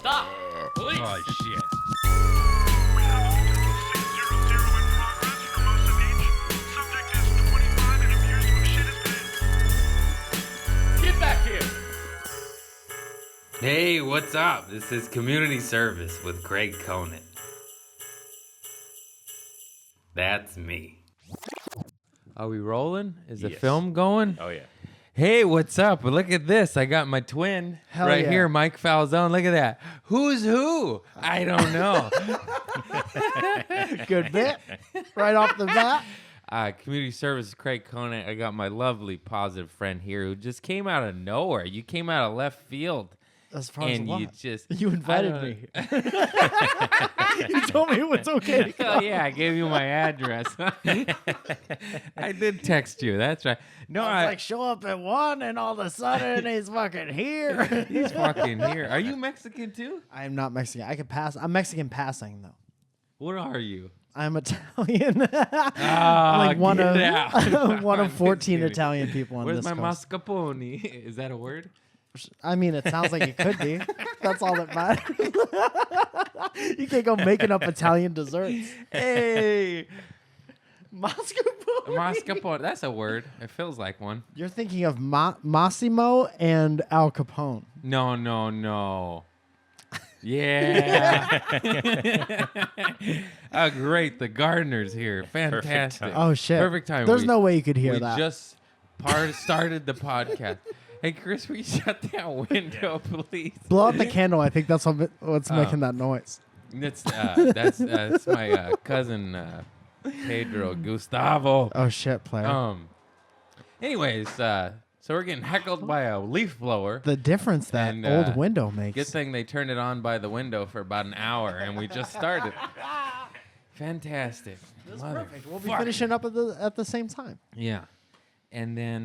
Stop! Police! Oh, shit. We have a multiple 600 in progress for most of each. Subject is 25 and appears to have shit his pants. Get back here! Hey, what's up? This is Community Service with Craig Conant. That's me. Are we rolling? Is the Yes. film going? Oh, yeah. Hey, what's up? Well, look at this. I got my twin right yeah. here, Mike Falzone. Look at that. Who's who? I don't know. Good bit. Right off the bat. Community Service, Craig Conant. I got my lovely, positive friend here who just came out of nowhere. You came out of left field. As far as And what? you just... You invited I me. You told me it was okay to Oh come. yeah, I gave you my address. I did text you. That's right. No, I was like, show up at 1 and all of a sudden he's fucking here. he's fucking here. Are you Mexican too? I am not Mexican. I can pass. I'm Mexican passing though. What are you? I'm Italian. Ah, like one get of out. one of I'm 14 kidding. Italian people on Where's this my coast. mascarpone? Is that a word? I mean, it sounds like it could be. That's all that matters. You can't go making up Italian desserts. Hey, Mascarpone. mascarpone. That's a word. It feels like one. You're thinking of Massimo and Al Capone. No. Yeah. Oh, great. The gardener's here. Fantastic. time. Oh shit! Perfect time. There's We- no way you could hear we that. just started the podcast. Hey, Chris, will you shut that window, please? Blow out the candle. I think that's what's making that noise. That's my cousin Pedro Gustavo. Oh shit, player. Anyways, so we're getting heckled by a leaf blower. The difference that And, old window makes. Good thing they turned it on by the window for about an hour, and we just started. Fantastic. That's perfect. We'll be Motherfucker. finishing up at the same time. Yeah. And then,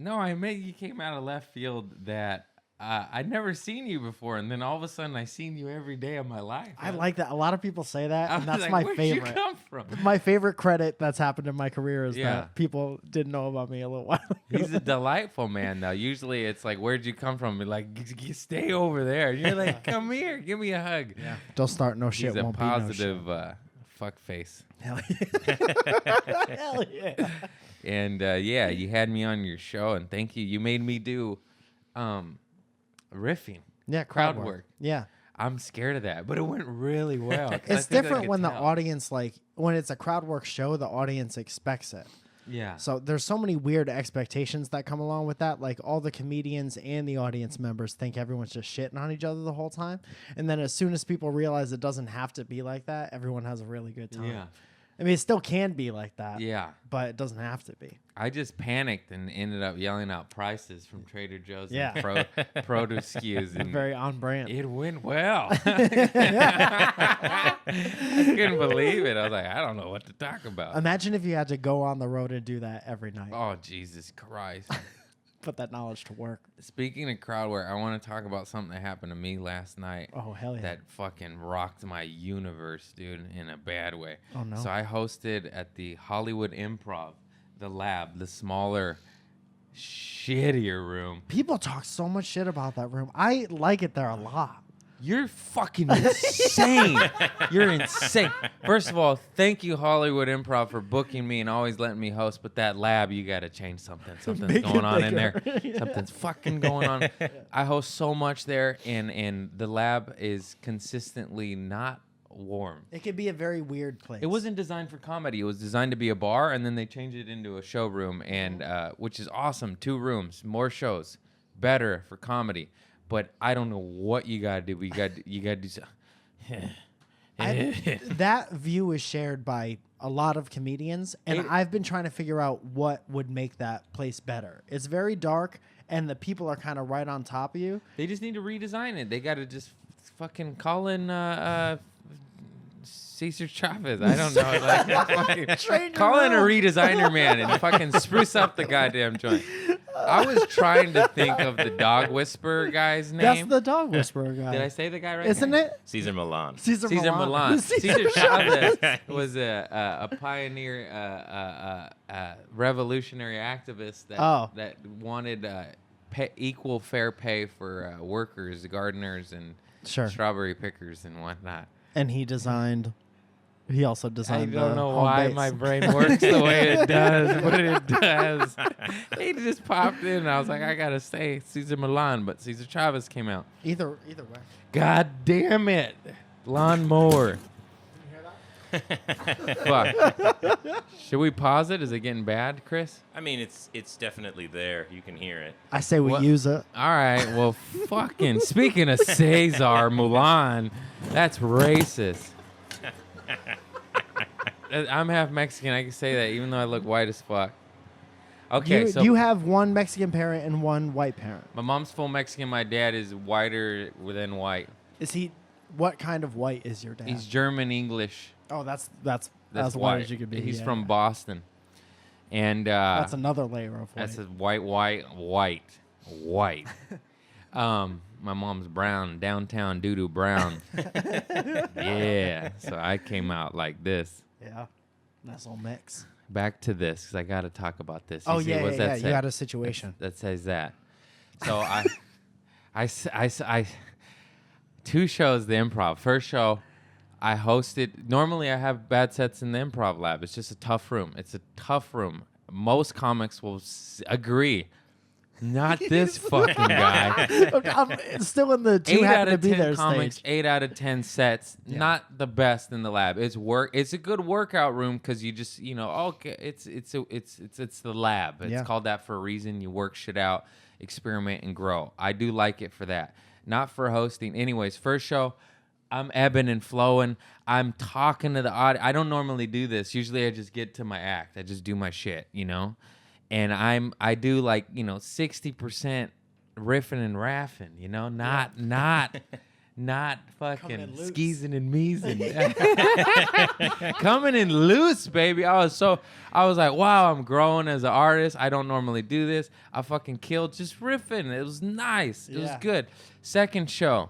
no, you came out of left field that I'd never seen you before. And then all of a sudden, I seen you every day of my life. I like that. A lot of people say that, I and was that's like, my where'd favorite. you come from? My favorite credit that's happened in my career is Yeah. that people didn't know about me a little while ago. He's a delightful man, though. Usually it's like, where'd you come from? Like, stay over there. And you're like, come here. Give me a hug. Yeah. Don't start no shit. He's a won't positive fuck face. Be no shit. Hell yeah. And, yeah, you had me on your show, and thank you. You made me do riffing. Yeah, Crowd work. Yeah. I'm scared of that, but it went really well. 'cause I It's think I different could when the tell. audience, like, when it's a crowd work show, the audience expects it. Yeah. So there's so many weird expectations that come along with that. Like all the comedians and the audience members think everyone's just shitting on each other the whole time. And then as soon as people realize it doesn't have to be like that, everyone has a really good time. Yeah. I mean, it still can be like that. Yeah. But it doesn't have to be. I just panicked and ended up yelling out prices from Trader Joe's Yeah. and produce SKUs. And Very on brand. it went well. I couldn't believe it. I was like, I don't know what to talk about. Imagine if you had to go on the road and do that every night. Oh, Jesus Christ. Put that knowledge to work. Speaking of crowd work, I want to talk about something that happened to me last night. Oh, hell yeah. That fucking rocked my universe, dude, in a bad way. Oh, no. So I hosted at the Hollywood Improv, the lab, the smaller, shittier room. People talk so much shit about that room. I like it there a lot. You're fucking insane. You're insane. First of all, thank you, Hollywood Improv, for booking me and always letting me host. But that lab, you got to change something. Something's Make it going on in there. bigger. Something's fucking going on. I host so much there, and the lab is consistently not warm. It could be a very weird place. It wasn't designed for comedy. It was designed to be a bar, and then they changed it into a showroom, and which is awesome. 2 rooms, more shows, better for comedy. But I don't know what you gotta do. You gotta do so. That view is shared by a lot of comedians, and I've been trying to figure out what would make that place better. It's very dark, and the people are kind of right on top of you. They just need to redesign it. They gotta just fucking call in Cesar Chavez. I don't know. Like, fucking call in a redesigner man and fucking spruce up the goddamn joint. I was trying to think of the dog whisperer guy's name. That's the dog whisperer guy. Did I say the guy right? Isn't it? Caesar Milan. Caesar Cesar Milan. Milan. Cesar Chavez was a pioneer, revolutionary activist that Oh. that wanted equal fair pay for workers, gardeners, and Sure. strawberry pickers and whatnot. And he also I designed. don't know home why base. my brain works the way it does, but it does. He just popped in, and I was like, I gotta say Cesar Millan, but Cesar Chavez came out. Either way. God damn it, lawnmower. Fuck. Should we pause it? Is it getting bad, Chris? I mean, it's definitely there. You can hear it. I say we What? use it. All right. Well, fucking speaking of Cesar Millan, that's racist. I'm half Mexican. I can say that, even though I look white as fuck. Okay, so You have one Mexican parent and one white parent. my mom's full Mexican. My dad is whiter than white. Is he? What kind of white is your dad? He's German English. Oh, that's That's as white as you could be. He's yeah, from yeah. Boston, and That's another layer of white. that's a white. My mom's brown, downtown doo-doo brown. Yeah, so I came out like this. Yeah, nice little mix. Back to this, because I got to talk about this. Oh You see, yeah, what's yeah, that yeah. say? You had a situation. That says that. So I 2 shows the improv. First show, I hosted. Normally, I have bad sets in the improv lab. It's just a tough room. It's a tough room. Most comics will agree. Not this fucking guy. I'm still in the 2 8 out happen to of be 10 there comics, stage. 8 out of 10 sets. Yeah. Not the best in the lab. It's a good workout room because you just okay. It's the lab. It's Yeah. called that for a reason. You work shit out, experiment, and grow. I do like it for that. Not for hosting. Anyways, first show, I'm ebbing and flowing. I'm talking to the audience. I don't normally do this. Usually I just get to my act. I just do my shit, And I do 60% riffing and raffing, not fucking in loose. skeezing and meezing. Coming in loose, baby. I was like, wow, I'm growing as an artist. I don't normally do this. I fucking killed just riffing. It was nice. It was Yeah. good. Second show.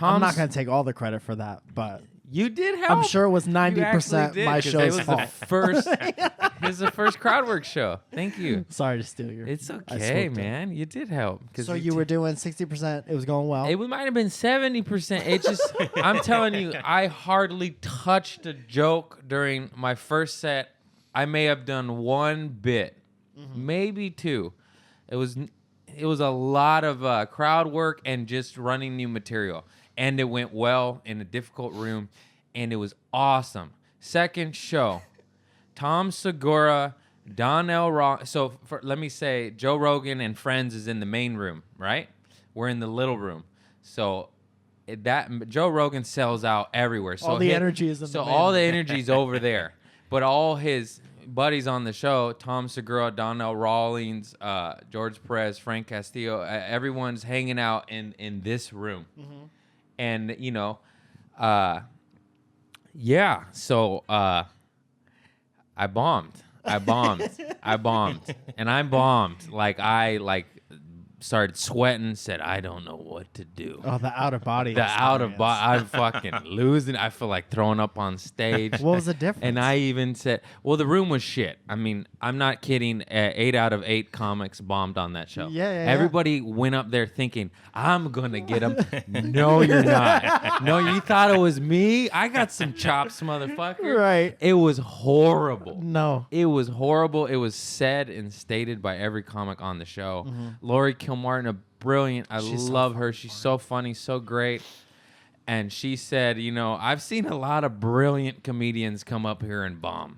I'm not gonna take all the credit for that, but You did help. I'm sure it was You 90% actually did, my 'cause show's It was fault. the first. It was the first crowd work show. Thank you. Sorry to steal your. It's I okay, swooped it. man. You did help. So you were doing 60%. It was going well. It might have been 70%. It just. I'm telling you, I hardly touched a joke during my first set. I may have done 1 bit, maybe 2. It was a lot of crowd work and just running new material. And it went well in a difficult room, and it was awesome. Second show, Tom Segura, Donnell Rock. So let me say, Joe Rogan and Friends is in the main room, right? We're in the little room. So Joe Rogan sells out everywhere. So All the energy is in the So main all the room. energy's over there. But all his buddies on the show, Tom Segura, Donnell Rawlings, George Perez, Frank Castillo, everyone's hanging out in this room. And, yeah, so I bombed. And I bombed. I started sweating, said, I don't know what to do. Oh, the out of body. The out of body, I'm fucking losing. I feel like throwing up on stage. What was the difference? And I even said, well, the room was shit. I mean, I'm not kidding. 8 out of 8 comics bombed on that show. Yeah. Everybody went up there thinking, I'm going to get them. No, you're not. No, you thought it was me? I got some chops, motherfucker. Right. It was horrible. No. It was horrible. It was said and stated by every comic on the show. Lori Kilmartin, a brilliant. She's so love her. fucking She's funny. so funny, so great. And she said, I've seen a lot of brilliant comedians come up here and bomb.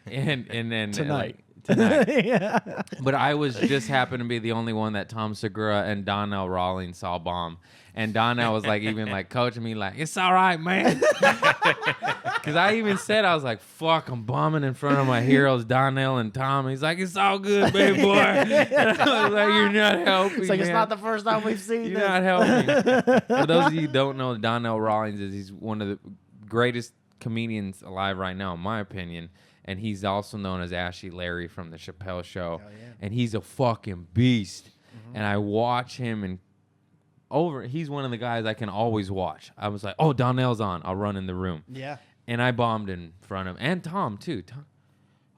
and then Tonight. tonight. Yeah. But I was just happened to be the only one that Tom Segura and Donnell Rawlings saw bomb. And Donnell was even coaching me it's all right, man. Because I even said, I was like, fuck, I'm bombing in front of my heroes, Donnell and Tom. He's like, it's all good, baby boy. And I was like, you're not helping, It's like, it's man. not the first time we've seen You're this. not helping. For those of you who don't know, Donnell Rawlings he's one of the greatest comedians alive right now, in my opinion. And he's also known as Ashy Larry from the Chappelle Show. Hell yeah. And he's a fucking beast. And I watch him and he's one of the guys I can always watch. I was like, oh, Donnell's on. I'll run in the room. Yeah. And I bombed in front of him. And Tom, too.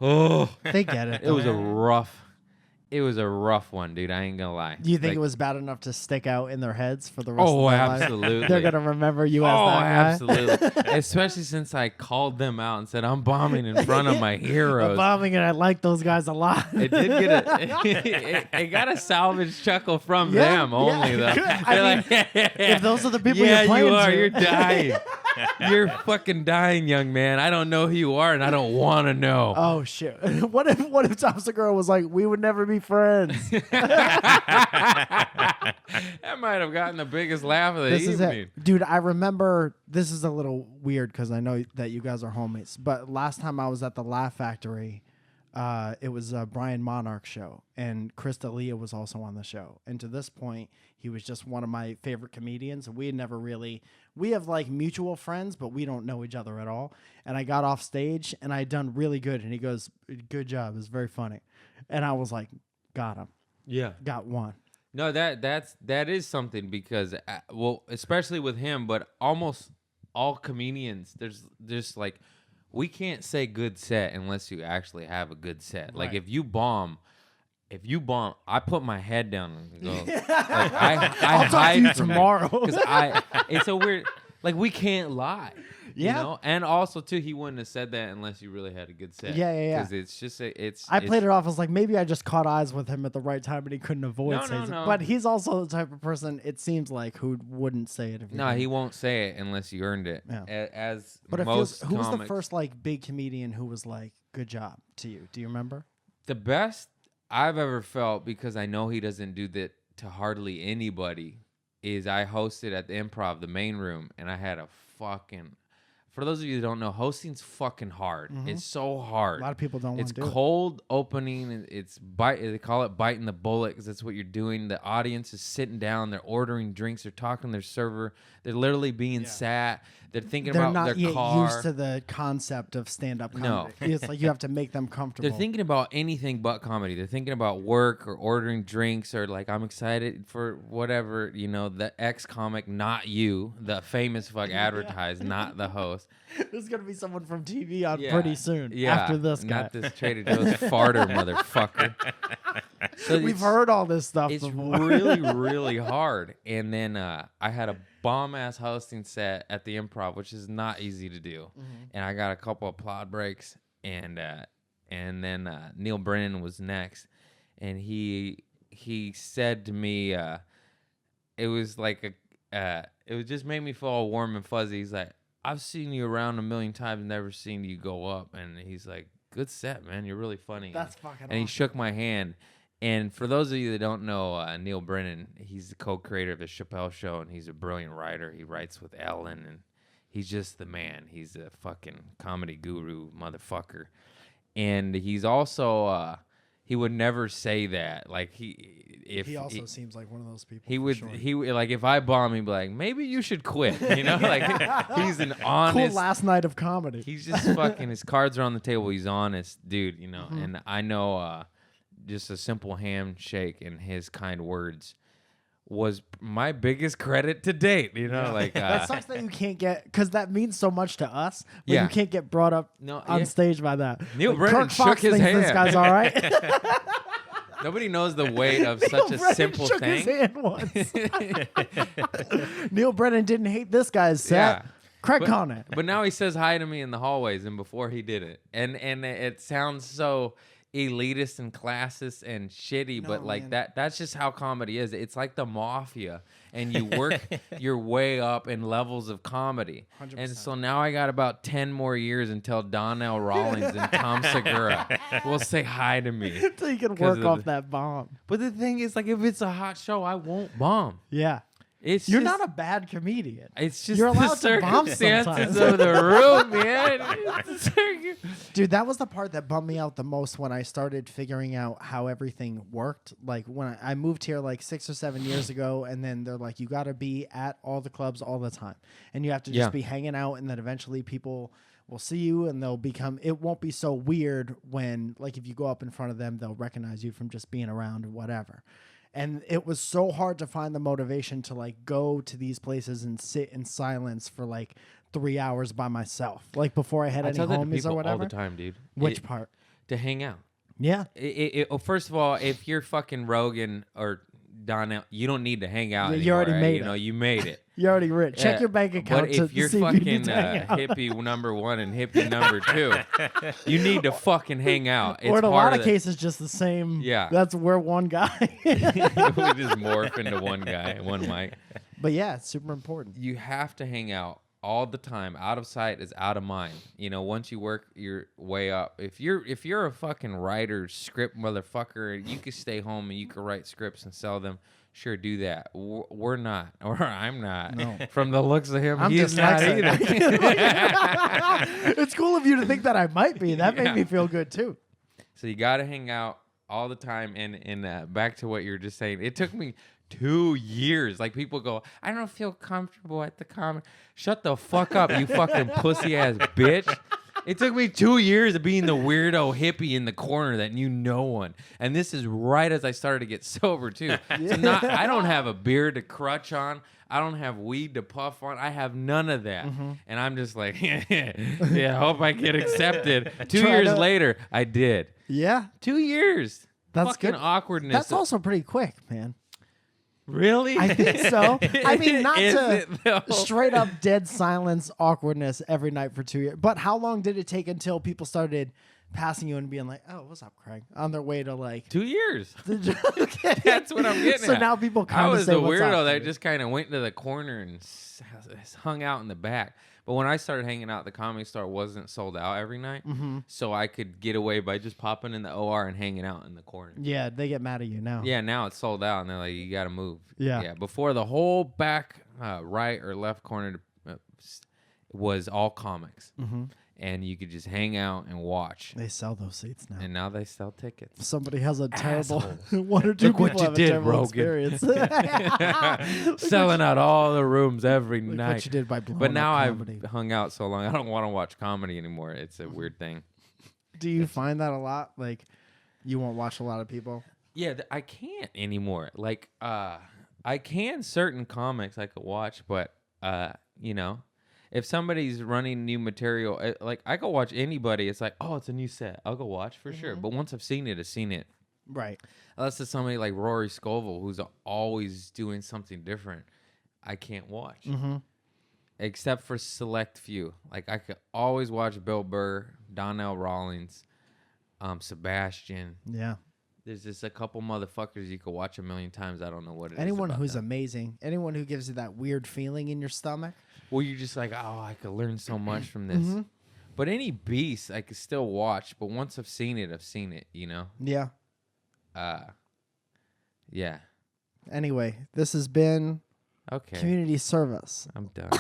Oh, They get it. it was a though. rough. It was a rough one, dude. I ain't gonna lie. Do you think Like, it was bad enough to stick out in their heads for the rest of Oh, their life? absolutely. They're gonna remember you as Oh, that guy. absolutely. Especially since I called them out and said I'm bombing in front of my I'm heroes. bombing, and I like those guys a lot. It did get it got a salvage chuckle from Yeah, them only yeah. though. I They're mean, like, if those are the people yeah, you're playing you are. to. You're dying. You're fucking dying, young man. I don't know who you are, and I don't want to know. Oh shit! What if Tom Segura was like, we would never be friends? That might have gotten the biggest laugh of the This is evening. it, dude. I remember this is a little weird because I know that you guys are homies. But last time I was at the Laugh Factory, it was a Brian Monarch show, and Chris D'Elia was also on the show. And to this point, he was just one of my favorite comedians. We had never really, we have like mutual friends, but we don't know each other at all. And I got off stage, and I had done really good. And he goes, "Good job, it's very funny." And I was like, "Got him, Yeah. got one." No, that is something because well, especially with him, but almost all comedians, there's just like we can't say good set unless you actually have a good set. Like Right. if you bomb, I put my head down and go. Like I I'll talk to hide you from tomorrow. because it's a weird. Like we can't lie. Yeah. You know? And also too, he wouldn't have said that unless you really had a good set. Yeah, yeah, yeah. Because it's just I played it off as like maybe I just caught eyes with him at the right time and he couldn't avoid No, saying no, it. no. But he's also the type of person it seems like who wouldn't say it if No, he won't say it unless you earned it. Yeah. As But it most feels, who was the comics- first like big comedian who was like good job to you? Do you remember? The best I've ever felt, because I know he doesn't do that to hardly anybody, is I hosted at the Improv, the main room, and I had a fucking. For those of you that don't know, hosting's fucking hard. It's so hard. A lot of people don't want It's to do it. cold opening. It's bite. They call it biting the bullet because that's what you're doing. The audience is sitting down. They're ordering drinks. They're talking to their server. They're literally being sat. They're thinking They're about not their yet car. used to the concept of stand-up No. comedy. It's like you have to make them comfortable. They're thinking about anything but comedy. They're thinking about work or ordering drinks or like, I'm excited for whatever, the ex-comic, not you, the famous fuck advertised, not the host. There's gonna be someone from TV on Yeah. pretty soon. Yeah, After this guy, not this Trader Joe's farter motherfucker. So we've it's- heard all this stuff It's before. really, really hard. And then I had a bomb-ass hosting set at the Improv, which is not easy to do. And I got a couple of applaud breaks, and then Neil Brennan was next, and he said to me, it was like it would just make me feel all warm and fuzzy. He's like, I've seen you around a million times, never seen you go up. And he's like, good set, man. You're really funny. That's fucking And he awesome. shook my hand. And for those of you that don't know, Neil Brennan, he's the co-creator of the Chappelle Show, and he's a brilliant writer. He writes with Ellen, and he's just the man. He's a fucking comedy guru motherfucker. And he's also, he would never say that. Like, He also seems like one of those people. he for would sure. he would- like if I bomb, he'd be like, maybe you should quit. Like he's an cool honest. last night of comedy. He's just fucking. His cards are on the table. He's honest, dude. Mm-hmm. And I know just a simple handshake and his kind words was my biggest credit to date. Like That sucks that you can't get, because that means so much to us. But Yeah. you can't get brought up No, on yeah. stage by that. Neil Like, Brennan Kirk Fox shook his thinks This hand. guy's all right. nobody knows the weight of such Neil a Brennan simple shook thing. his hand once. Neil Brennan didn't hate this guy's set. Yeah. Craig on it. But now he says hi to me in the hallways, and before he did it, and it sounds so elitist and classist and shitty, but like man. that's just how comedy is. It's like the mafia, and you work your way up in levels of comedy. 100%. And so now I got about 10 more years until Donnell Rawlings and Tom Segura will say hi to me. Until you can 'Cause work of off the- that bomb. But the thing is, like, if it's a hot show, I won't bomb. Yeah. It's You're just, not a bad comedian. It's just you're the allowed to bomb circumstances sometimes. of the room, man. It's the Dude, that was the part that bummed me out the most when I started figuring out how everything worked. Like when I moved here like 6 or 7 years ago, and then they're like, you got to be at all the clubs all the time. And you have to just Yeah. be hanging out, and then eventually people will see you and they'll become, it won't be so weird when, like, if you go up in front of them, they'll recognize you from just being around or whatever. And it was so hard to find the motivation to like go to these places and sit in silence for like 3 hours by myself, like before I had I any tell that to homies people or all whatever. the time, dude. Which part? To hang out. Yeah. First of all, if you're fucking Rogan or Donnell, you don't need to hang out Yeah, anymore. you already right? made You know, it. you made it. You're already rich. Check your bank account But to if you're see if you need fucking to hang out. hippie number 1 and hippie number 2, you need to fucking hang out. Or in a part lot of the- cases, just the same. Yeah. That's we're one guy. we just morph into one guy, one mic. But yeah, it's super important. You have to hang out all the time. Out of sight is out of mind. You know, once you work your way up, if you're a fucking writer, script motherfucker, you could stay home and you could write scripts and sell them. Sure, do that. We're not, or I'm not. No. From the looks of him, I'm he's not dyslexic. either. It's cool of you to think that I might be. That made me feel good too. So you got to hang out all the time. And back to what you were just saying, it took me 2 years. Like people go, I don't feel comfortable at the comedy. Shut the fuck up, you fucking pussy ass bitch. It took me 2 years of being the weirdo hippie in the corner that knew no one. And this is right as I started to get sober too. So I don't have a beer to crutch on. I don't have weed to puff on. I have none of that. And I'm just like, yeah, hope I get accepted. 2 Try years to- later, I did. Yeah, 2 years. that's Fucking good. awkwardness. That's also pretty quick, man. Really? I think so. I mean, not Is to it, though? straight up dead silence, awkwardness every night for 2 years. But how long did it take until people started passing you and being like, "Oh, what's up, Craig?" On their way to like 2 years. Okay. That's what I'm getting So at. now people I kind of was say the what's weirdo up that to you. just kind of went into the corner and hung out in the back. But when I started hanging out, the Comedy Store wasn't sold out every night, so I could get away by just popping in the OR and hanging out in the corner. Yeah, they get mad at you now. Yeah, now it's sold out, and they're like, "You got to move." Yeah. Before the whole back, right or left corner was all comics, and you could just hang out and watch. They sell those seats now. And now they sell tickets. Somebody has a terrible Assholes. one or two Look what people you have did, a terrible Rogan. experience. Selling out all the rooms every Look night. what you did by blowing But now up I've comedy. hung out so long, I don't want to watch comedy anymore. It's a weird thing. Do you find that a lot? Like, you won't watch a lot of people? Yeah, I can't anymore. Like, I can certain comics I could watch, but you know, if somebody's running new material, like I go watch anybody. It's like, oh, it's a new set. I'll go watch for sure. But once I've seen it, I've seen it. Right. Unless it's somebody like Rory Scovel who's always doing something different, I can't watch. Except for select few. Like I could always watch Bill Burr, Donnell Rawlings, Sebastian. Yeah. There's just a couple motherfuckers you could watch a million times. I don't know what it is. Anyone about who's them. amazing, anyone who gives you that weird feeling in your stomach. Well, you're just like, oh, I could learn so much from this. But any beast I could still watch. But once I've seen it, you know? Yeah. Yeah. Anyway, this has been Okay. community service. I'm done.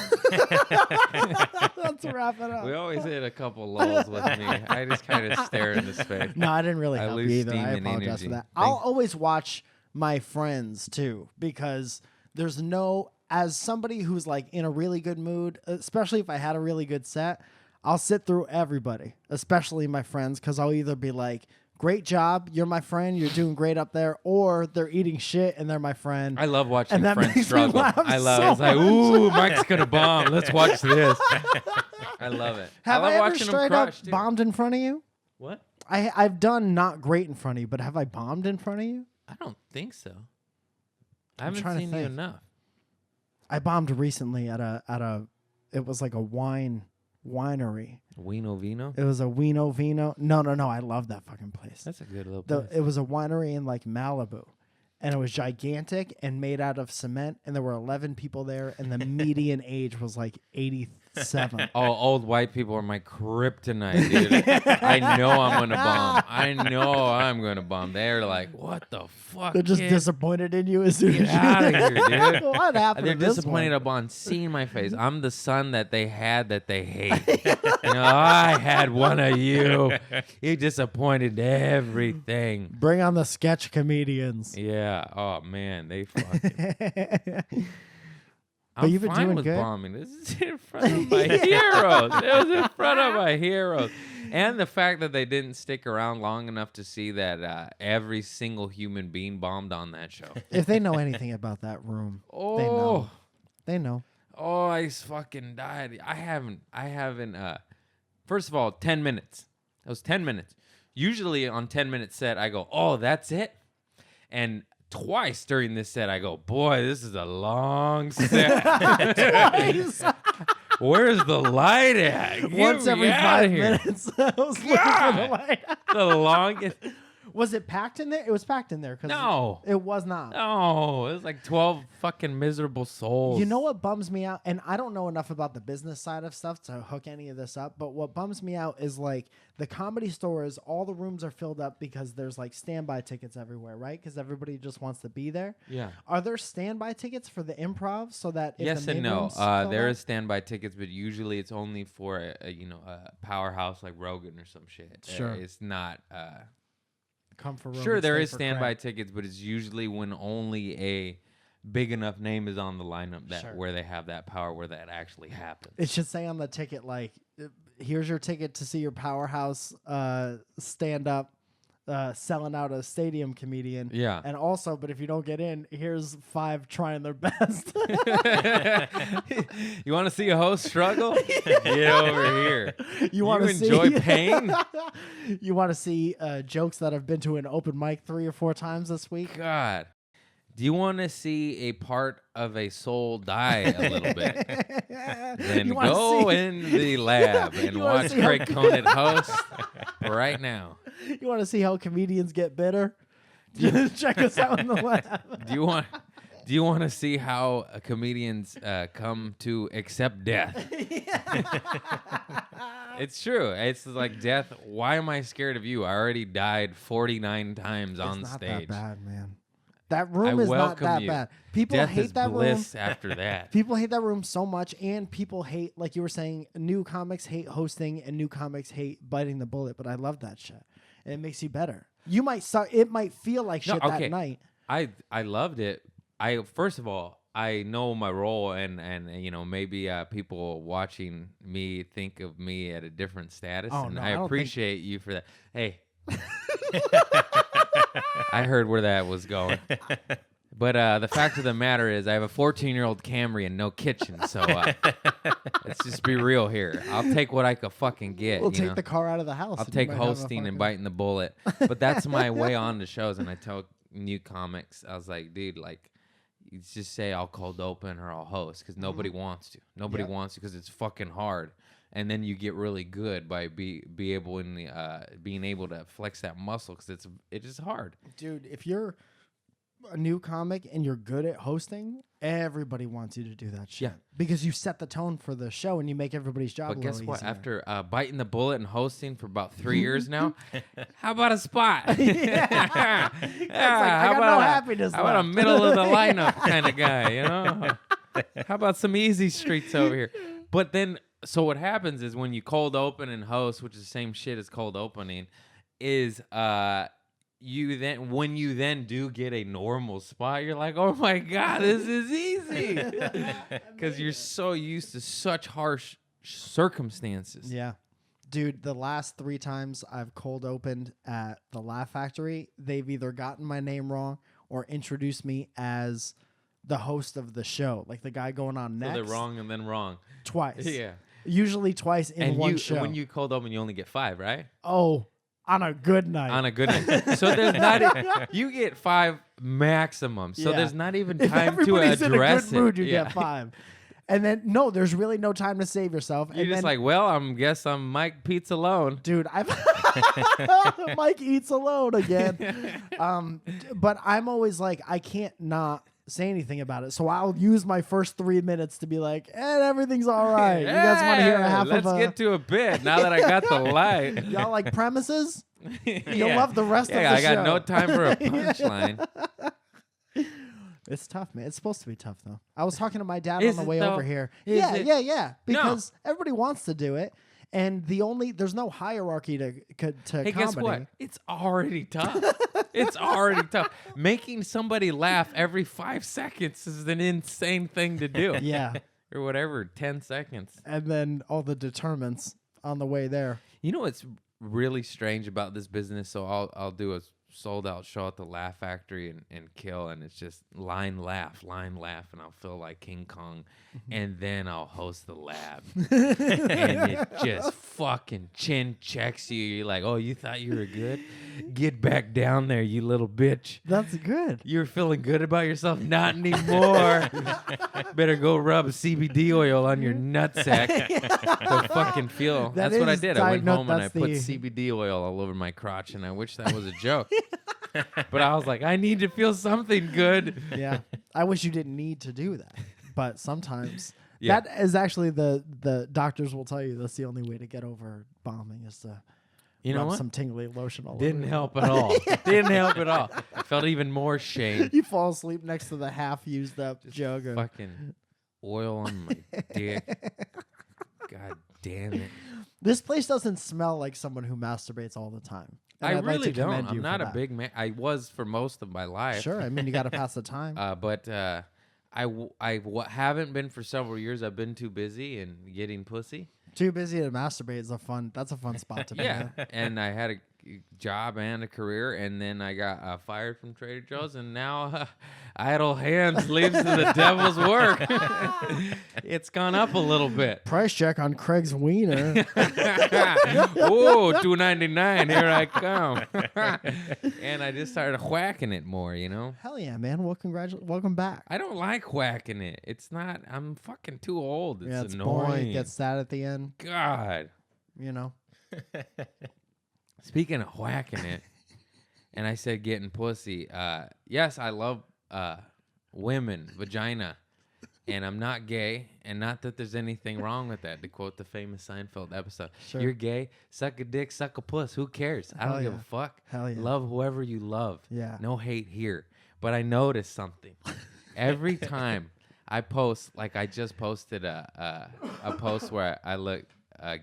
Let's wrap it up. We always hit a couple lulls with me. I just kind of stare into space. No, I didn't really I help lose you either. steam I and apologize energy. for that. Thank- I'll always watch my friends too, because there's no, as somebody who's like in a really good mood, especially if I had a really good set, I'll sit through everybody, especially my friends, because I'll either be like, great job, you're my friend, you're doing great up there, or they're eating shit and they're my friend. I love watching And that friends makes me struggle. laugh I love so it. It's like, much. ooh, Mike's gonna bomb. Let's watch this. I love it. Have I love I ever watching them straight up crush too. bombed in front of you? What? I've done not great in front of you, but have I bombed in front of you? I don't think so. I haven't trying to seen you think. enough. I bombed recently at a it was like a winery. Vino. It was a Vino. No. I love that fucking place. That's a good little place. It was a winery in like Malibu. And it was gigantic and made out of cement. And there were 11 people there. And the median age was like 87. Oh, old white people are my kryptonite, dude. I know I'm gonna bomb. I know I'm gonna bomb. They're like, what the fuck? They're just kid? disappointed in you as soon Get as you outta here, dude. What happened? They're to this disappointed one? upon seeing my face. I'm the son that they had that they hate. You know, I had one of you. You disappointed everything. Bring on the sketch comedians. Yeah. Oh man, they fucking. But I'm you've been fine doing with good. bombing. This is in front of my heroes. It was in front of my heroes. And the fact that they didn't stick around long enough to see that every single human being bombed on that show. If they know anything about that room, they know. They know. Oh, I fucking died. I haven't, first of all, 10 minutes. That was 10 minutes. Usually on 10-minute set, I go, oh, that's it? And twice during this set, I go, boy, this is a long set. Twice. Where's the light at? Get Once me every outta 5 here. minutes. I was looking for the God. light. The longest. Was it packed in there? It was packed in there. No. It was not. No, it was like 12 fucking miserable souls. You know what bums me out? And I don't know enough about the business side of stuff to hook any of this up, but what bums me out is like the Comedy Store is all the rooms are filled up because there's like standby tickets everywhere, right? Because everybody just wants to be there. Yeah. Are there standby tickets for the improv so that if Yes the and main no. room's filled There up- is standby tickets, but usually it's only for a powerhouse like Rogan or some shit. Sure. It's not. come for room Sure, and there stay is for standby Craig. tickets, but it's usually when only a big enough name is on the lineup that Sure. where they have that power where that actually happens. It should say on the ticket like, "Here's your ticket to see your powerhouse stand up." Selling out a stadium comedian. Yeah. And also, but if you don't get in, here's 5 trying their best. You want to see a host struggle? Get over here. You want to enjoy see pain? You want to see jokes that have been to an open mic 3 or 4 times this week? God. Do you want to see a part of a soul die a little bit? Then You wanna go see- in the lab and You wanna watch see how- Craig Conant host right now. You want to see how comedians get bitter? Check us out in the lab. Do you want to see how comedians come to accept death? It's true. It's like death. Why am I scared of you? I already died 49 times on It's not stage. that bad, man. That room is not welcome that you. bad. People Death hate is that room. bliss after that. People hate that room so much, and people hate, like you were saying, new comics hate hosting, and new comics hate biting the bullet. But I love that shit, and it makes you better. You might suck. It might feel like No, shit okay. that night. I loved it. First of all, I know my role, and maybe people watching me think of me at a different status, Oh, and no, I I don't appreciate you for that. Hey, I heard where that was going. But the fact of the matter is, I have a 14-year-old Camry and no kitchen, so let's just be real here. I'll take what I could fucking get. We'll you take know? the car out of the house. I'll and you take might have a hosting and fucking- biting the bullet. But that's my way on to shows. And I tell new comics, I was like, dude, like, you just say I'll cold open or I'll host because nobody wants to. Nobody Yep. wants to because it's fucking hard. And then you get really good by being able to flex that muscle because it is hard. Dude, if you're a new comic and you're good at hosting, everybody wants you to do that shit. Yeah. Because you set the tone for the show and you make everybody's job But a guess little what? easier. After biting the bullet and hosting for about 3 years now, how about a spot? Yeah. I how got no about happiness How about a left. middle of the lineup kind of guy? You know, how about some easy streets over here? But then, so what happens is when you cold open and host, which is the same shit as cold opening, is when you then do get a normal spot, you're like, oh my God, this is easy. Because you're so used to such harsh circumstances. Yeah. Dude, the last 3 times I've cold opened at the Laugh Factory, they've either gotten my name wrong or introduced me as the host of the show. Like the guy going on So next. they're wrong and then wrong. Twice. Yeah. Usually twice in And one show. when you cold open, you only get 5, right? Oh, on a good night. On a good night. So there's not you get 5 maximum. So Yeah. there's not even If time to everybody's in a address good mood, it. you get 5. And then, no, there's really no time to save yourself. You're and just then, like, well, I'm Mike Pizza alone. dude, Mike eats alone again. But I'm always like, I can't not say anything about it. So I'll use my first 3 minutes to be like, everything's all right. You guys want to hear a half Let's of a... get to a bit now that I got the light. Y'all like premises? You'll Yeah. love the rest of the Yeah, I got show. no time for a punchline. It's tough, man. It's supposed to be tough, though. I was talking to my dad Is on the it, way though? over here. Is Yeah, it? yeah. Because everybody wants to do it. And there's no hierarchy to Hey, comedy. guess what? It's already tough. It's already tough. Making somebody laugh every 5 seconds is an insane thing to do. Yeah. Or whatever, 10 seconds. And then all the determinants on the way there. You know what's really strange about this business? So I'll do a sold out show at the Laugh Factory and kill, and it's just line, laugh, and I'll feel like King Kong, and then I'll host the lab, and it just fucking chin checks you. You're like, oh, you thought you were good? Get back down there, you little bitch. That's good. You're feeling good about yourself? Not anymore. Better go rub CBD oil on your nutsack to fucking feel. That That's what I is did. I went home and I that's put the- CBD oil all over my crotch, and I wish that was a joke. But I was like, I need to feel something good. Yeah. I wish you didn't need to do that. But sometimes Yeah. that is actually the doctors will tell you that's the only way to get over bombing is to You know rub what? some tingly lotion all Didn't over. help at all. Didn't help at all. I felt even more shame. You fall asleep next to the half used up jug of Fucking oil on my dick. God damn it. This place doesn't smell like someone who masturbates all the time. And I I'd like really to commend don't. you I'm for not a that. big man. I was for most of my life. Sure, I mean you got to pass the time. But I haven't been for several years. I've been too busy and getting pussy. Too busy to masturbate is that's a fun spot to be Yeah, in. and I had a job and a career, and then I got fired from Trader Joe's, and now idle hands leads to the devil's work. It's gone up a little bit. Price check on Craig's wiener. Ooh, $2.99. Here I come. And I just started whacking it more, you know. Hell yeah, man. Well, welcome back. I don't like whacking it. It's not. I'm fucking too old. It's Yeah, it's annoying. boring. It gets sad at the end. God. You know. Speaking of whacking it, and I said getting pussy. Yes, I love women, vagina, and I'm not gay, and not that there's anything wrong with that. To quote the famous Seinfeld episode, Sure. "You're gay, suck a dick, suck a puss. Who cares? I don't Hell give yeah. a fuck. Hell yeah. Love whoever you love. Yeah. No hate here." But I noticed something every time I post. Like I just posted a post where I look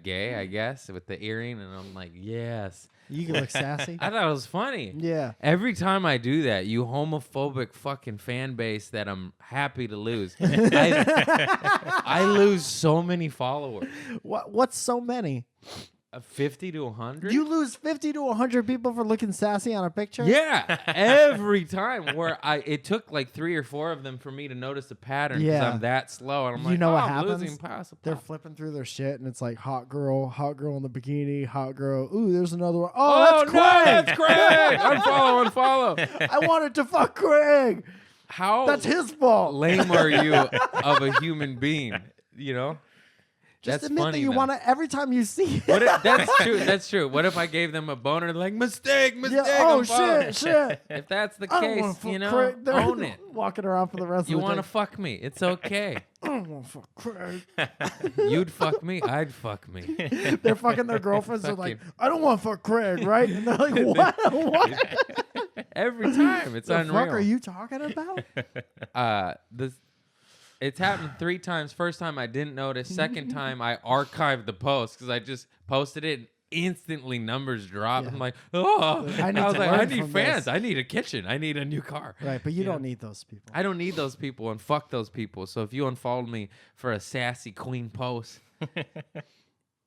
gay, I guess, with the earring, and I'm like, yes. You can look sassy. I thought it was funny. Yeah. Every time I do that, you homophobic fucking fan base that I'm happy to lose, I lose so many followers. What's so many? 50 to 100? You lose 50 to 100 people for looking sassy on a picture? Yeah, every time. Where it took like 3 or 4 of them for me to notice a pattern because Yeah. I'm that slow, and I'm You like, know oh, what I'm happens? losing possible. They're flipping through their shit, and it's like hot girl in the bikini, hot girl. Ooh, there's another one. Oh, that's no, Craig. that's Craig. Unfollow. I wanted to fuck Craig. How That's his fault. lame are you of a human being? You know? Just That's admit funny, that you though. want to every time you see it. What if, that's true. That's true. What if I gave them a boner? Like mistake. Yeah, oh, unfollow. shit. If that's the I don't want case, to fuck you know, Craig. They're own it. Walking around for the rest You of the want to day. fuck me? It's okay. I don't want to fuck Craig. You'd fuck me. I'd fuck me. They're fucking their girlfriends. They're like, Fucking- I don't want to fuck Craig, right? And they're like, what? What Every time. It's the unreal. fuck are you talking about? It's happened 3 times. First time I didn't notice. Second time I archived the post because I just posted it. And instantly numbers dropped. Yeah. I'm like, oh. I need was to like, learn I need from fans. this. I need a kitchen. I need a new car. Right, but you Yeah. don't need those people. I don't need those people and fuck those people. So if you unfollowed me for a sassy queen post,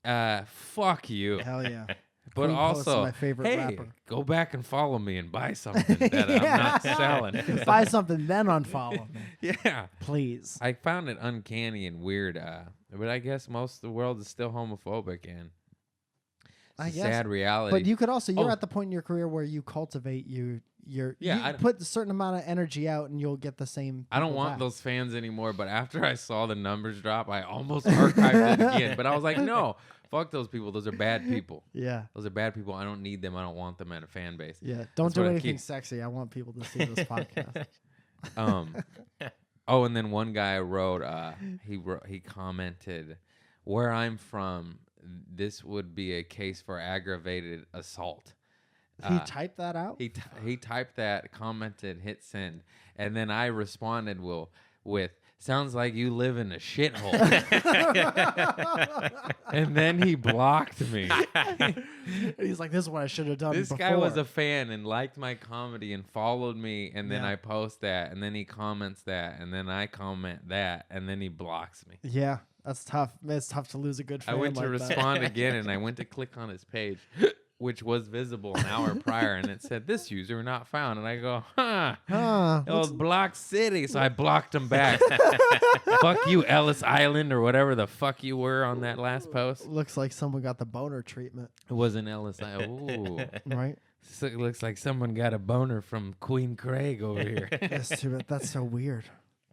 fuck you. Hell yeah. But Queen Post is also, my favorite hey, rapper. go back and follow me and buy something that I'm not selling. Buy something, then unfollow me, Yeah. please. I found it uncanny and weird, but I guess most of the world is still homophobic, and I it's a guess. sad reality. But you could also, you're Oh. at the point in your career where you cultivate you I- put a certain amount of energy out and you'll get the same. I don't people want back. those fans anymore, but after I saw the numbers drop, I almost archived it again. But I was like, no, fuck those people. Those are bad people. Yeah. Those are bad people. I don't need them. I don't want them in a fan base. Yeah. Don't That's do what I anything keep- sexy. I want people to see this podcast. Oh, and then one guy wrote, he commented, where I'm from, this would be a case for aggravated assault. He typed that out? He typed that, commented, hit send, and then I responded with sounds like you live in a shithole. And then he blocked me. He's like, this is what I should have done This before. guy was a fan and liked my comedy and followed me, and then Yeah. I post that, and then he comments that, and then I comment that, and then he blocks me. Yeah, that's tough. It's tough to lose a good fan I went to like that. respond again, and I went to click on his page, which was visible an hour prior, and it said, "This user not found." And I go, "Huh, it Looks, was Block City," so I blocked him back. Fuck you, Ellis Island, or whatever the fuck you were on that last post. looks like someone got the boner treatment, It wasn't Ellis Island. Ooh. right? So it looks like someone got a boner from Queen Craig over here. That's too bad. That's so weird.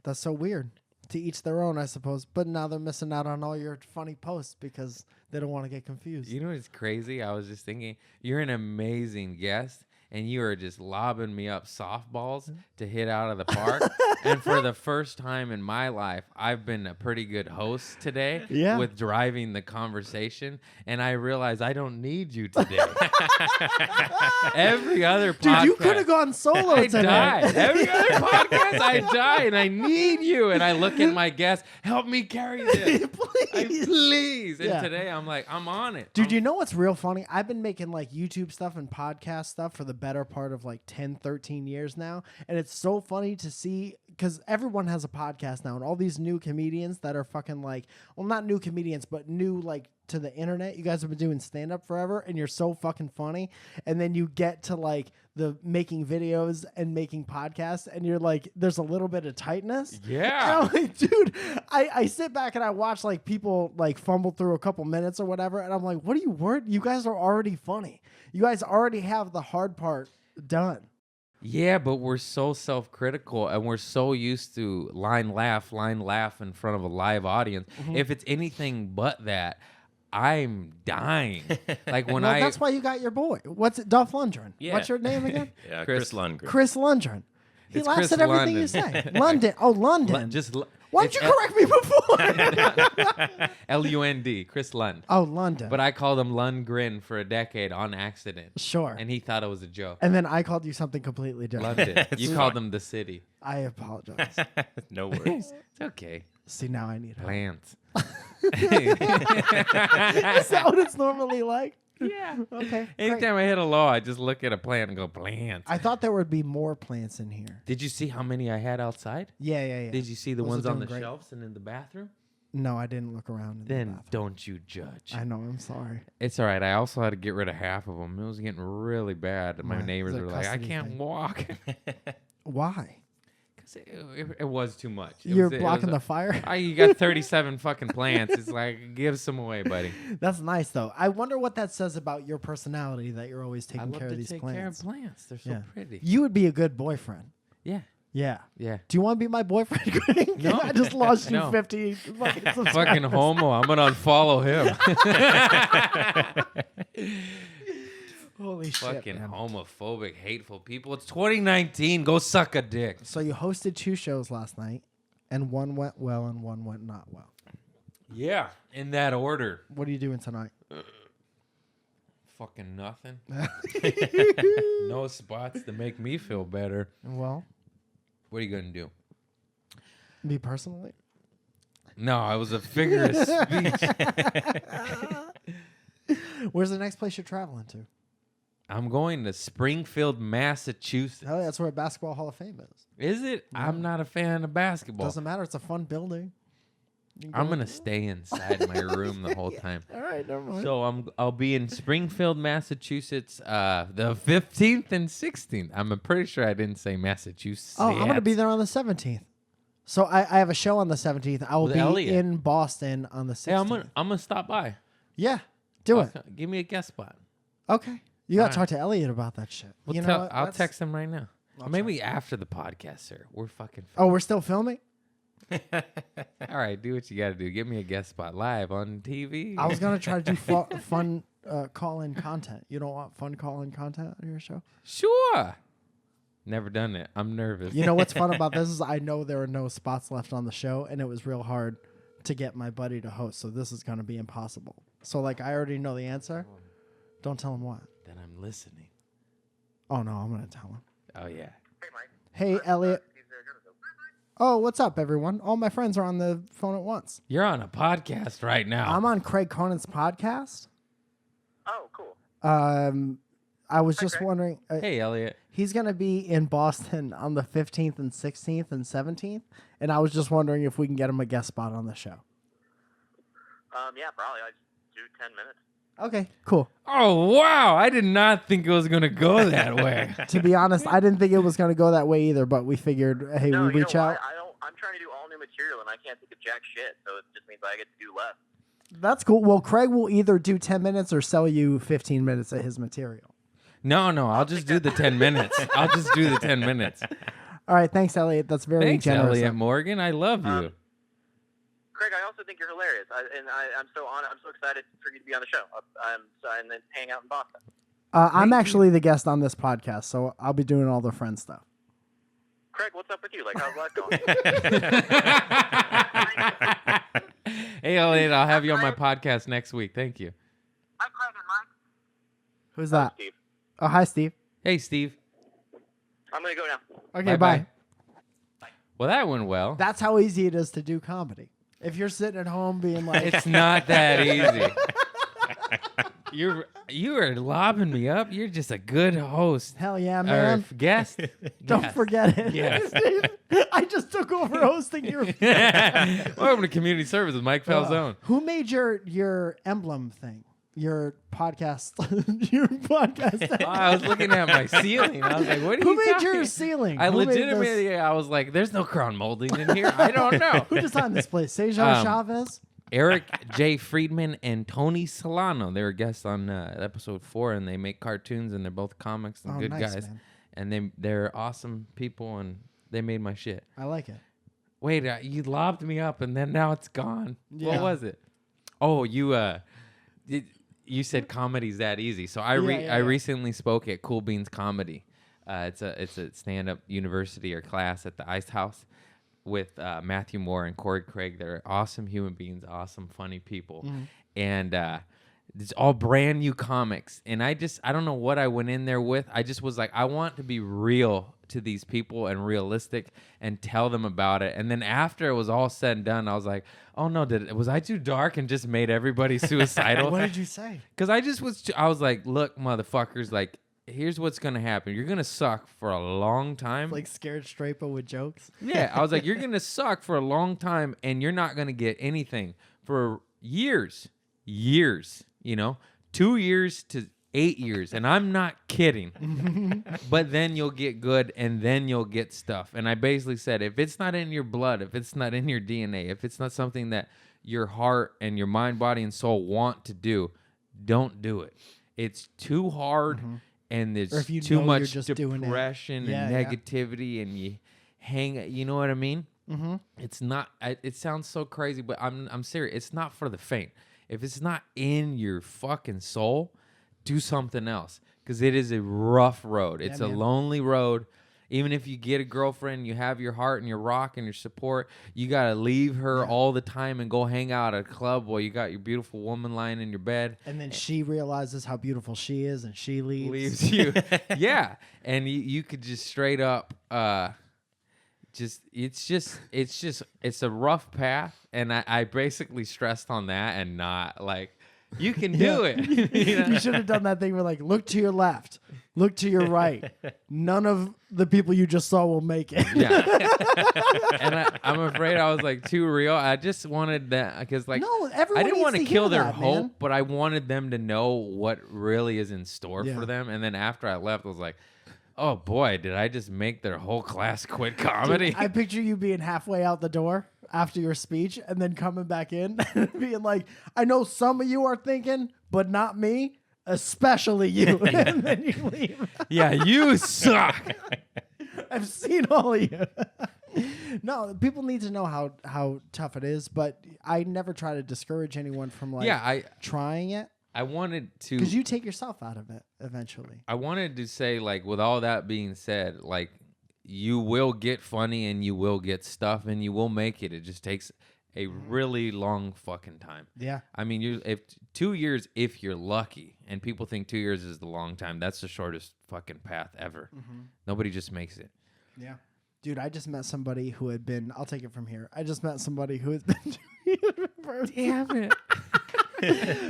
That's so weird. To each their own, I suppose. But now they're missing out on all your funny posts because they don't want to get confused. You know what's crazy? I was just thinking, you're an amazing guest, and you are just lobbing me up softballs to hit out of the park. And for the first time in my life, I've been a pretty good host today with driving the conversation. And I realize I don't need you today. Every other podcast. Dude, you could have gone solo I today. die. Every other podcast, I die, and I need you. And I look at my guest, help me carry this. Please. And Yeah. today, I'm like, I'm on it. Dude, you know what's real funny? I've been making like YouTube stuff and podcast stuff for the better part of like 10, 13 years now. And it's so funny to see because everyone has a podcast now. And all these new comedians that are fucking like, well, not new comedians, but new like to the internet. You guys have been doing stand up forever and you're so fucking funny. And then you get to like the making videos and making podcasts and you're like, there's a little bit of tightness. Yeah. And I'm like, dude, I sit back and I watch like people like fumble through a couple minutes or whatever. And I'm like, what are you worried? You guys are already funny. You guys already have the hard part done. Yeah, but we're so self-critical and we're so used to line laugh in front of a live audience. If it's anything but that, I'm dying. Like when Well, that's why you got your boy. What's it? Dolph Lundgren. Yeah. What's your name again? Yeah, Chris- Chris Lundgren. Chris Lundgren. He It's laughs Chris at everything you London. say. London. Oh, London. Why didn't you correct me before? L-U-N-D, Chris Lund. Oh, London. But I called him Lundgren for a decade on accident. Sure. And he thought it was a joke. And then I called you something completely different. Loved it. You It's called fine. him the city. I apologize. No worries. It's okay. See, now I need help. Plants. Is that what it's normally like? Yeah. Okay. Anytime great. I hit a low, I just look at a plant and go, plants. I thought there would be more plants in here. Did you see how many I had outside? Yeah. Did you see the Those are ones on doing the great. shelves and in the bathroom? No, I didn't look around. In the Then bathroom. don't you judge. I know. I'm sorry. It's all right. I also had to get rid of half of them. It was getting really bad. And my Right. neighbors It's a were like, I custody can't thing. walk. Why? Because it was too much. You're blocking the fire? You got 37 fucking plants. It's like, give some away, buddy. That's nice, though. I wonder what that says about your personality that you're always I taking love care to of these take plants. care of plants. They're so Yeah. pretty. You would be a good boyfriend. Yeah. Yeah. Yeah. Do you want to be my boyfriend, Greg? No. I just lost you No. 50 fucking subscribers. Fucking homo. I'm going to unfollow him. Holy shit, Fucking man. homophobic, hateful people. It's 2019. Go suck a dick. So you hosted 2 shows last night, and one went well and one went not well. Yeah. In that order. What are you doing tonight? Fucking nothing. No spots to make me feel better. Well, What are you going to do? me personally? No, it was a figure of speech. Where's the next place you're traveling to? I'm going to Springfield, Massachusetts. Oh, that's where Basketball Hall of Fame is. Is it? I'm not a fan of basketball. Doesn't matter. It's a fun building. You can I'm go- going to stay inside my room the whole time. All right, never mind. So I'll be in Springfield, Massachusetts, the 15th and 16th. I'm pretty sure I didn't say Massachusetts. I'm going to be there on the 17th. So I have a show on the 17th. I will With be Elliot. in Boston on the 16th. Hey, I'm gonna stop by. Yeah, do it. Give me a guest spot. Okay. You got to All talk to Elliot about that shit. We'll you know tell- what? I'll Let's- text him right now. I'll Or maybe after the podcast, sir. We're fucking. Oh, we're still filming? All right, do what you got to do. Give me a guest spot live on TV. I was going to try to do fun call-in content. You don't want fun call-in content on your show? Sure. Never done it. I'm nervous. You know what's fun about this is I know there are no spots left on the show, and it was real hard to get my buddy to host, so this is going to be impossible. So, like, I already know the answer. Don't tell him what. Then I'm listening. Oh, no, I'm going to tell him. Oh yeah. Hey, Elliot. Oh, what's up, everyone? All my friends are on the phone at once. You're on a podcast right now. I'm on Craig Conan's podcast. Oh, cool. I was just wondering. Hey, Elliot. He's going to be in Boston on the 15th and 16th and 17th, and I was just wondering if we can get him a guest spot on the show. Yeah, probably. I just do 10 minutes. Okay, cool. Oh wow! I did not think it was gonna go that way. To be honest, I didn't think it was going to go that way either, but we figured, hey, No, we you reach know out. why? I'm trying to do all new material, and I can't think of jack shit, so it just means I get to do less. That's cool. Well, Craig will either do 10 minutes or sell you 15 minutes of his material. No, I'll just do the 10 minutes. I'll just do the 10 minutes. All right, thanks, Elliot. That's very Thanks, generous. Elliot Morgan. I love you. Craig, I also think you're hilarious, I'm so excited for you to be on the show. And then hang out in Boston. I'm actually the guest on this podcast, so I'll be doing all the friend stuff. Craig, what's up with you? Like, how's that going? Hey, Elliot, I'll have you on my podcast next week. Thank you. Hi, Craig and Mike. Who's that? Steve. Oh, hi, Steve. Hey, Steve. I'm gonna go now. Okay, Bye-bye. bye. Well, that went well. That's how easy it is to do comedy. If you're sitting at home being like, It's not that easy. You are lobbing me up. You're just a good host. hell yeah, Or man. guest. Don't Yes. forget it. Yes. I just took over hosting your. Welcome to Community Service with Mike Falzone. Who made your emblem thing? Your podcast. Your podcast. I was looking at my ceiling. I was like, what are Who you made talking? your ceiling? I Who made this- legitimately, I was like, there's no crown molding in here. I don't know. Who designed this place? Cesar Chavez? Eric J. Friedman and Tony Solano. They were guests on episode 4, and they make cartoons, and they're both comics and Oh, good nice, guys. man. And they're awesome people, and they made my shit. I like it. Wait, you lobbed me up, and then now it's gone. Yeah. What was it? Oh, you said comedy's that easy. So I Yeah. recently spoke at Cool Beans Comedy. It's a stand-up university or class at the Ice House with Matthew Moore and Corey Craig. They're awesome human beings, awesome, funny people. And it's all brand new comics. And I don't know what I went in there with. I just was like, I want to be real to these people and realistic and tell them about it. And then after it was all said and done, I was like, oh no, was I too dark and just made everybody suicidal? What did you say? Because I was like, look, motherfuckers, like, here's what's going to happen. You're going to suck for a long time. Like scared straight but with jokes? Yeah, I was like, you're going to suck for a long time, and you're not going to get anything for years, 2 years to 8 years. And I'm not kidding. But then you'll get good, and then you'll get stuff. And I basically said, if it's not in your blood, if it's not in your DNA, if it's not something that your heart and your mind, body, and soul want to do, don't do it. It's too hard. And there's Or if you too know you're much just doing it. depression Yeah, and yeah. negativity, and you hang. You know what I mean? It's not. It sounds so crazy, but I'm serious. It's not for the faint. If it's not in your fucking soul, do something else, because it is a rough road. It's a man. lonely road. Even if you get a girlfriend, you have your heart and your rock and your support, you got to leave her all the time and go hang out at a club while you got your beautiful woman lying in your bed. And then she realizes how beautiful she is, and she leaves. You. Yeah. And you could just straight up, it's a rough path. And I basically stressed on that and not like, you can do it. You know? You should have done that thing where, like, look to your left, look to your right. None of the people you just saw will make it. Yeah. And I'm afraid I was like too real. I just wanted that because like No, everyone I didn't needs want to to kill hear their that, hope, man. but I wanted them to know what really is in store Yeah. for them. And then after I left, I was like, oh boy, did I just make their whole class quit comedy? I picture you being halfway out the door after your speech and then coming back in and being like, I know some of you are thinking, but not me, especially you. And then you leave. Yeah, you suck. I've seen all of you. No, people need to know how tough it is, but I never try to discourage anyone from like trying it. I wanted to Because you take yourself out of it eventually. I wanted to say, like, with all that being said, like, you will get funny and you will get stuff and you will make it. It just takes a really long fucking time. Yeah. I mean, if 2 years, if you're lucky, and people think 2 years is the long time, that's the shortest fucking path ever. Nobody just makes it. Yeah. Dude, I just met somebody who had been, I'll take it from here. I just met somebody who has been doing it for Damn it.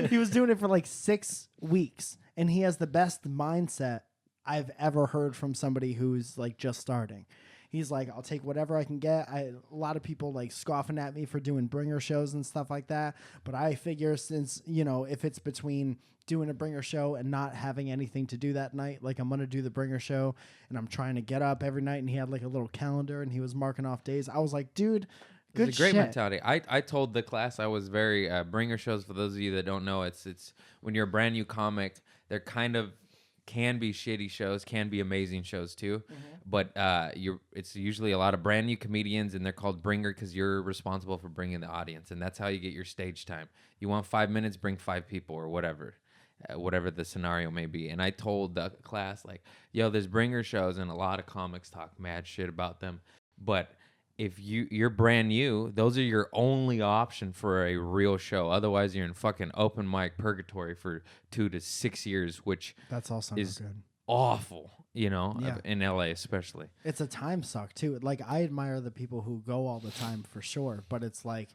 he was doing it for like 6 weeks, and he has the best mindset I've ever heard from somebody who's like just starting. He's like, I'll take whatever I can get. A lot of people like scoffing at me for doing bringer shows and stuff like that. But I figure since, if it's between doing a bringer show and not having anything to do that night, like I'm going to do the bringer show and I'm trying to get up every night. And he had like a little calendar and he was marking off days. I was like, dude, good It's a great shit. mentality. I told the class I was very bringer shows. For those of you that don't know, it's when you're a brand new comic, they're kind of can be shitty shows, can be amazing shows too. But it's usually a lot of brand new comedians, and they're called bringer because you're responsible for bringing the audience, and that's how you get your stage time. You want 5 minutes, bring 5 people or whatever. Whatever the scenario may be. And I told the class, like, yo, there's bringer shows and a lot of comics talk mad shit about them. But if you're brand new, those are your only option for a real show. Otherwise, you're in fucking open mic purgatory for 2 to 6 years, which That's also is not good. awful, Yeah. in LA especially. It's a time suck too. Like I admire the people who go all the time for sure, but it's like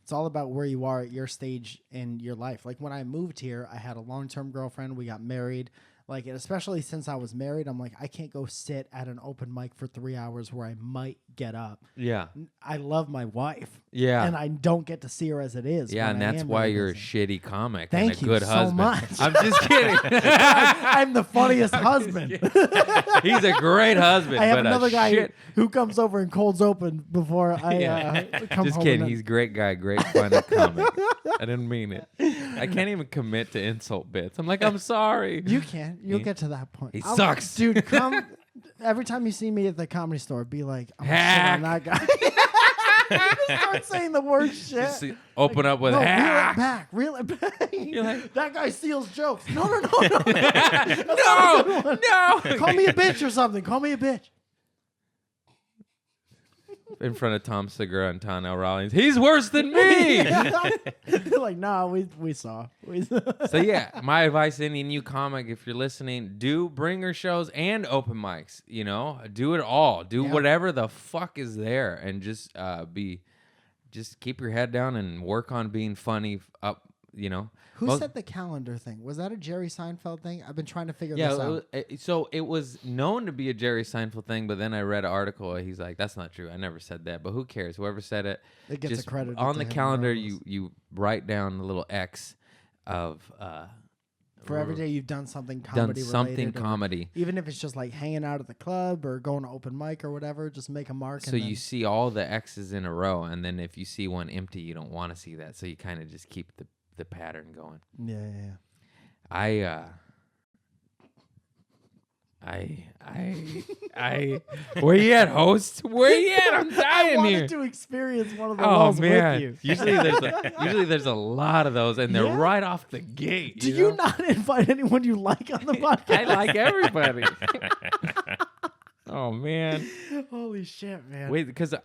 it's all about where you are at your stage in your life. Like when I moved here, I had a long-term girlfriend. We got married. Like, and especially since I was married, I'm like, I can't go sit at an open mic for 3 hours where I might get up. Yeah. I love my wife. Yeah. And I don't get to see her as it is. Yeah, when and I that's am why really you're a busy. shitty comic Thank and a you good so husband. much. I'm just kidding. I'm the funniest husband. He's a great husband. I have but another guy shit. who comes over and colds open before I come Just home. kidding. and He's a great guy, great funny comic. I didn't mean it. I can't even commit to insult bits. I'm like, I'm sorry. You can. You'll get to that point. He sucks. Dude, come. Every time you see me at the Comedy Store, be like, I'm gonna shit Hack. on that guy. Start saying the worst shit. Just open up with No, hack. reel it back. like- that guy steals jokes. No. No. Call me a bitch or something. Call me a bitch. In front of Tom Segura and Tonnell Rawlings. He's worse than me. They're like, nah, we saw. So yeah, my advice to any new comic, if you're listening, do bringer shows and open mics. Do it all. Do Yeah. whatever the fuck is there, and just keep your head down and work on being funny. Who Most- set the calendar thing? Was that a Jerry Seinfeld thing? I've been trying to figure Yeah, this out. so it was known to be a Jerry Seinfeld thing, but then I read an article. He's like, "That's not true. I never said that." But who cares? Whoever said it, It gets just accredited on to the him calendar. regardless. You write down the little X of For every day you've done something done comedy something related, or comedy. even if it's just like hanging out at the club or going to open mic or whatever, just make a mark. So and you then, see all the X's in a row, and then if you see one empty, you don't want to see that. So you kind of just keep the pattern going. yeah. Where you at, host? Where you at? I'm I dying wanted here. to experience one of the Oh lulls with man! you. Usually there's a lot of those, and they're Yeah? right off the gate. Do you you know? not invite anyone you like on the podcast? I like everybody. Oh man! Holy shit, man. Wait, because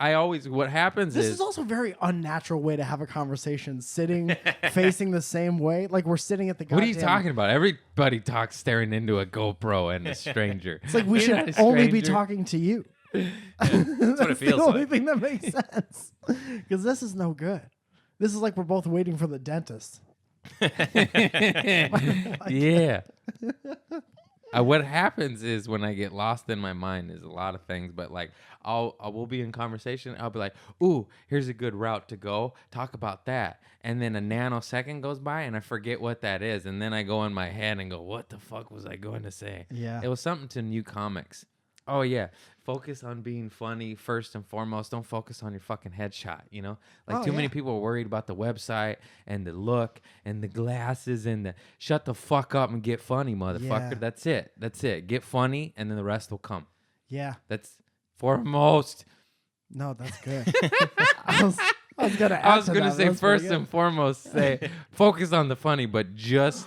what happens This is is also a very unnatural way to have a conversation, sitting facing the same way. Like we're sitting at the what are you goddamn- talking about? Everybody talks staring into a GoPro and a stranger. It's like we You're not should a only be stranger. talking to you. That's what it feels the only like. thing that makes sense. Because this is no good. This is like we're both waiting for the dentist. Yeah. What happens is when I get lost in my mind is a lot of things, but like we'll be in conversation. I'll be like, "Ooh, here's a good route to go. Talk about that." And then a nanosecond goes by and I forget what that is, and then I go in my head and go, "What the fuck was I going to say?" Yeah. It was something to new comics. Oh yeah, focus on being funny first and foremost. Don't focus on your fucking headshot. Oh, Too many yeah. people are worried about the website and the look and the glasses and the shut the fuck up and get funny, motherfucker. Yeah. That's it. Get funny and then the rest will come. Yeah. That's foremost. No, that's good. I was gonna. I was going gonna to say first and foremost. Say focus on the funny, but just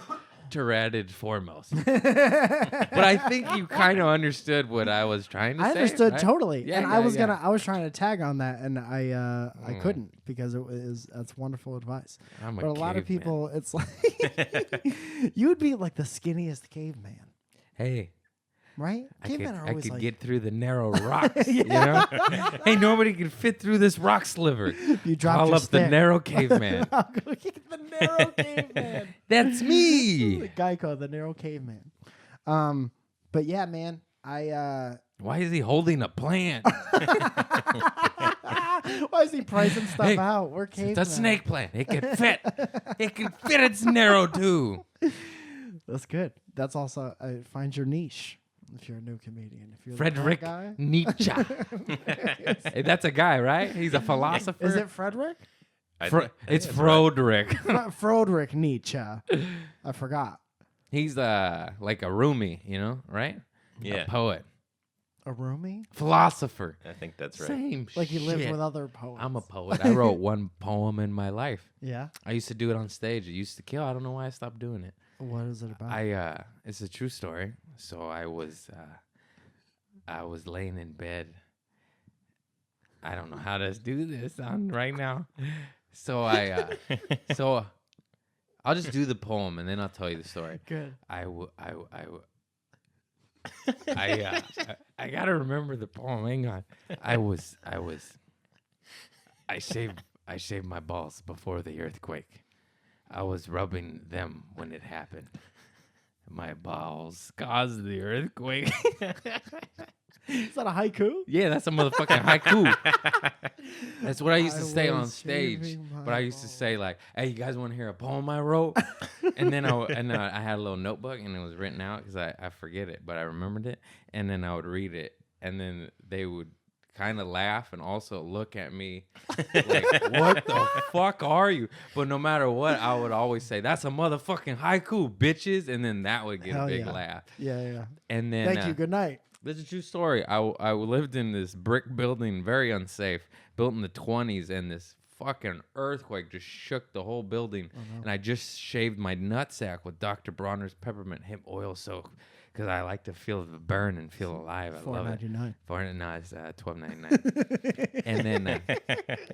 Touretted foremost. But I think you kind of understood what I was trying to say. I understood right? totally, Yeah, and yeah, I was yeah. I was trying to tag on that, and I couldn't because that's wonderful advice. I'm But a lot of caveman. people, it's like you would be like the skinniest caveman, Hey. right? Cavemen are I always could like, get through the narrow rocks, you know? Hey, nobody can fit through this rock sliver. you drop Call your up the stick. narrow caveman. I'll go get the narrow caveman. That's The me. Geico, the narrow caveman. But yeah, man, I Why is he holding a plant? Why is he pricing stuff Hey, out? We're cavemen. It's a snake plant. It can fit. It can fit. It's narrow too. That's good. That's also find your niche if you're a new comedian. If you're Frederick the guy. Nietzsche. Hey, that's a guy, right? He's a philosopher. Is it Frederick? It's Froderick. Frederick Nietzsche. I forgot. He's like a Rumi, you know, right? Yeah. A poet, A roomie? philosopher. I think that's right. Same. Like he lived shit. with other poets. I'm a poet. I wrote one poem in my life. Yeah. I used to do it on stage. It used to kill. I don't know why I stopped doing it. What is it about? It's a true story. So I was laying in bed. I don't know how to do this on right now. So so I'll just do the poem and then I'll tell you the story. Good. I gotta remember the poem. Hang on. I shaved my balls before the earthquake. I was rubbing them when it happened. My balls caused the earthquake. Is that a haiku? Yeah, that's a motherfucking haiku. That's what I used to I say on was stage. shaving my But I used to say like, "Hey, you guys want to hear a poem I wrote?" And then I had a little notebook and it was written out because I forget it, but I remembered it. And then I would read it, and then they would kind of laugh and also look at me like, "What the fuck are you?" But no matter what, I would always say, "That's a motherfucking haiku, bitches," and then that would get Hell a big yeah. laugh. Yeah. And then Thank you. Good night. this is a true story. I lived in this brick building, very unsafe, built in the 20s, and this fucking earthquake just shook the whole building. And I just shaved my nutsack with Dr. Bronner's peppermint hemp oil soak because I like to feel the burn and feel alive. I love it. $4.99. No, it's $12.99. And then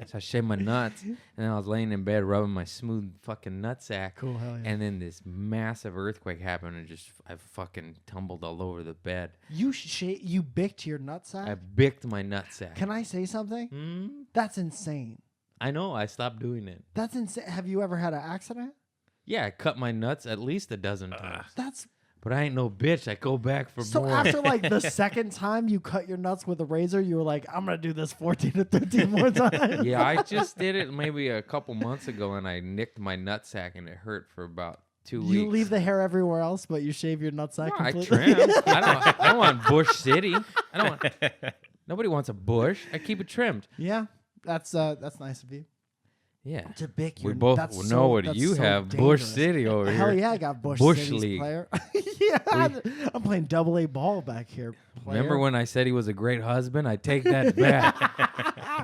so I shaved my nuts, and then I was laying in bed rubbing my smooth fucking nutsack. Cool. Hell yeah. And then this massive earthquake happened, and I fucking tumbled all over the bed. You bicked your nutsack? I bicked my nutsack. Can I say something? Hmm? That's insane. I know. I stopped doing it. That's insane. Have you ever had an accident? Yeah, I cut my nuts at least a dozen times. That's But I ain't no bitch. I go back for so more. after like the second time you cut your nuts with a razor, you were like, I'm gonna do this 14 to 15 more times. Yeah, I just did it maybe a couple months ago, and I nicked my nutsack, and it hurt for about 2 weeks. You leave the hair everywhere else, but you shave your nutsack I completely. trim. I don't want Bush City. Nobody wants a bush. I keep it trimmed. Yeah, that's nice of you. Yeah. To bick your We both that's know so, what that's you so have. dangerous. Bush City over Hell here. yeah, I got Bush City's League. player. Yeah, I'm playing double-A ball back here. Player. Remember when I said he was a great husband? I take that back.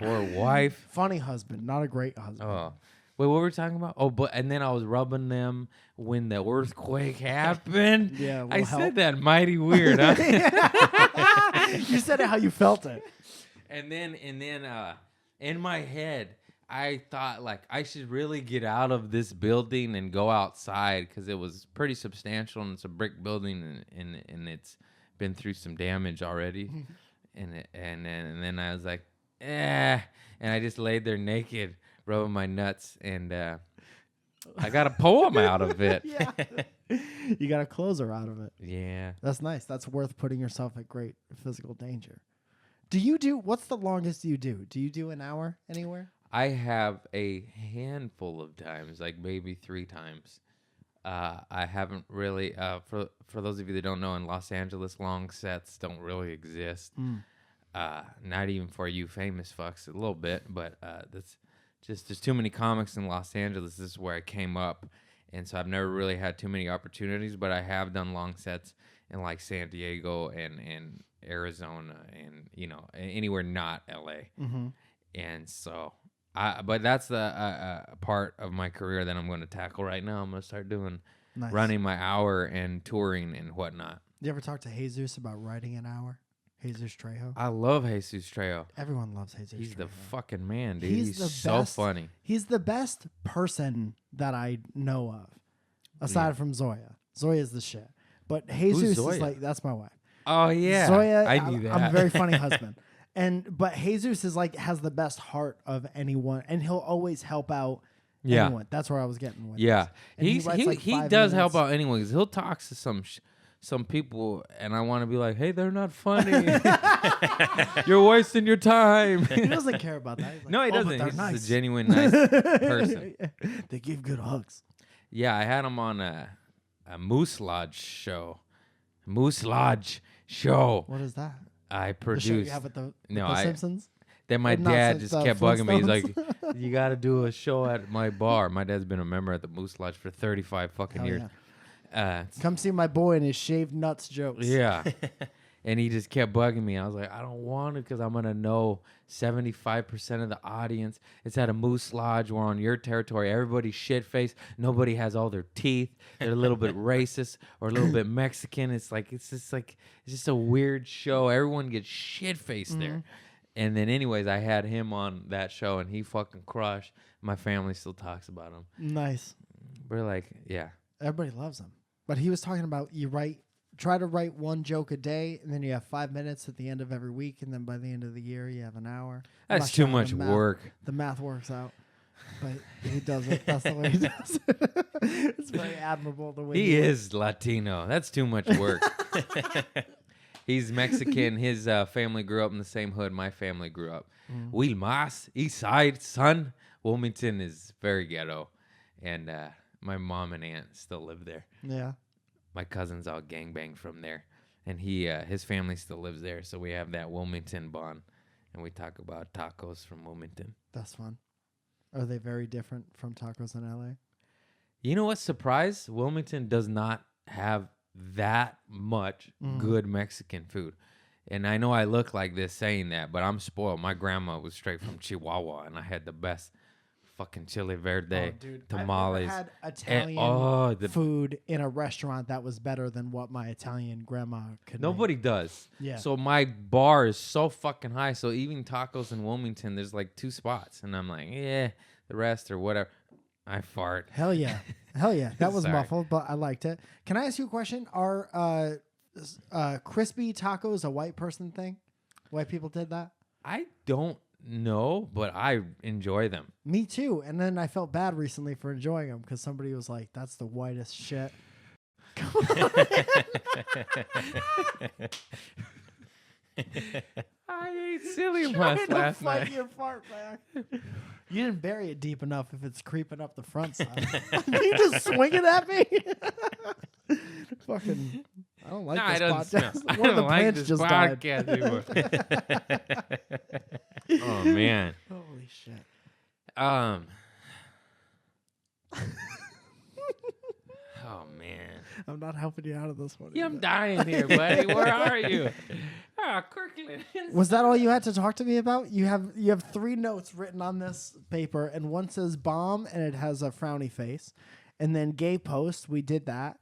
Poor wife. Funny husband, not a great husband. Oh. Wait, what were we talking about? Oh, and then I was rubbing them when the earthquake happened. Yeah, will I help. said that mighty weird, huh? You said it how you felt it. And then in my head, I thought like I should really get out of this building and go outside because it was pretty substantial and it's a brick building and it's been through some damage already. and then I was like, and I just laid there naked, rubbing my nuts, and I got a poem out of it. Yeah. You got a closer out of it. Yeah. That's nice. That's worth putting yourself at great physical danger. What's the longest you do? Do you do an hour anywhere? I have a handful of times, like maybe 3 times. I haven't really, for those of you that don't know, in Los Angeles, long sets don't really exist. Not even for you famous fucks, a little bit, but that's just, there's too many comics in Los Angeles. This is where I came up. And so I've never really had too many opportunities, but I have done long sets in like San Diego and Arizona and, anywhere not LA. Mm-hmm. And so, but that's the part of my career that I'm going to tackle right now. I'm going to start doing Nice. running my hour and touring and whatnot. You ever talk to Jesus about writing an hour? Jesus Trejo? I love Jesus Trejo. Everyone loves Jesus He's Trejo. the fucking man, dude. He's He's the so best. funny. He's the best person that I know of, aside from Zoya. Zoya's the shit. But Jesus Zoya? is like, that's my wife. Oh yeah, Zoya, I knew that. I'm a very funny husband. But Jesus is like, has the best heart of anyone, and he'll always help out anyone. That's where I was getting with Yeah, this. And he writes, like, he 5 does help minutes. out anyone 'cause he'll talk to some some people, and I want to be like, hey, they're not funny. You're wasting your time. He doesn't care about that. He's like, No, he "Oh, but doesn't. they're He's nice." just a genuine nice person. They give good hugs. Yeah, I had him on a Moose Lodge show. Moose Lodge show. What is that? I The produced. show you have with the Simpsons? Then my Not dad since, just kept bugging me. He's like, Flintstones? you got to do a show at my bar. My dad's been a member at the Moose Lodge for 35 fucking Hell years. yeah. Come see my boy and his shaved nuts jokes. Yeah. And he just kept bugging me. I was like, I don't want to because I'm going to know 75% of the audience. It's at a Moose Lodge. We're on your territory. Everybody's shit-faced. Nobody has all their teeth. They're a little bit racist or a little bit Mexican. It's just a weird show. Everyone gets shit-faced there. And then anyways, I had him on that show, and he fucking crushed. My family still talks about him. Nice. We're like, yeah. Everybody loves him. But he was talking about try to write one joke a day, and then you have 5 minutes at the end of every week, and then by the end of the year, you have an hour. I'm That's not too sure how much work. The math works out. But he does it. That's the way he does it. It's very admirable the way He works. is Latino. That's too much work. He's Mexican. His family grew up in the same hood my family grew up. Wilmas, East Side, son. Wilmington is very ghetto. And my mom and aunt still live there. Yeah. My cousin's all gangbang from there. And his family still lives there. So we have that Wilmington bond. And we talk about tacos from Wilmington. That's fun. Are they very different from tacos in LA? You know what? Surprise? Wilmington does not have that much good Mexican food. And I know I look like this saying that, but I'm spoiled. My grandma was straight from Chihuahua, and I had the best fucking chili verde, tamales. I've never had Italian the food in a restaurant that was better than what my Italian grandma could Nobody does. Yeah. So my bar is so fucking high. So even tacos in Wilmington, there's like 2 spots. And I'm like, yeah, the rest or whatever. I fart. Hell yeah. Hell yeah. That was Sorry. muffled, but I liked it. Can I ask you a question? Are crispy tacos a white person thing? White people did that? I don't know, but I enjoy them. Me too. And then I felt bad recently for enjoying them because somebody was like, that's the whitest shit. I ate silly Trying to last fight night. your fart back. You didn't bury it deep enough if it's creeping up the front side. You just swing it at me. Fucking, I don't like No, this it doesn't podcast. smell. I One of the don't like plants this just died. podcast anymore. Oh man. Holy shit. Oh man. I'm not helping you out of this one. Yeah, I'm either. dying here, buddy. Where are you? Ah, Kirkland. Was that all you had to talk to me about? You have 3 notes written on this paper, and one says bomb, and it has a frowny face. And then gay post, we did that.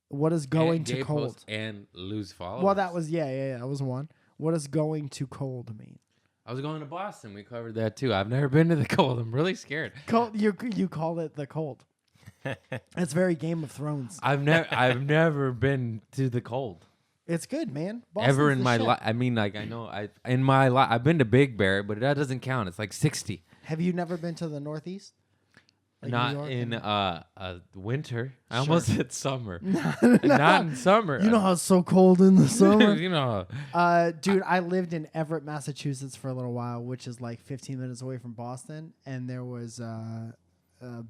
What is going And to gay cold? post and lose followers. Well, that was that was one. What does going to cold mean? I was going to Boston. We covered that too. I've never been to the cold. I'm really scared. Cold. You call it the cold. It's very Game of Thrones. I've never been to the cold. It's good, man. Ever Boston's in the my shit. life. I mean, like I know I've been to Big Bear, but that doesn't count. It's like 60. Have you never been to the Northeast? Like New Not York in and- winter. I Sure. almost said summer. Not in summer. You know how it's so cold in the summer. You know. Dude, I lived in Everett, Massachusetts for a little while, which is like 15 minutes away from Boston. And there was a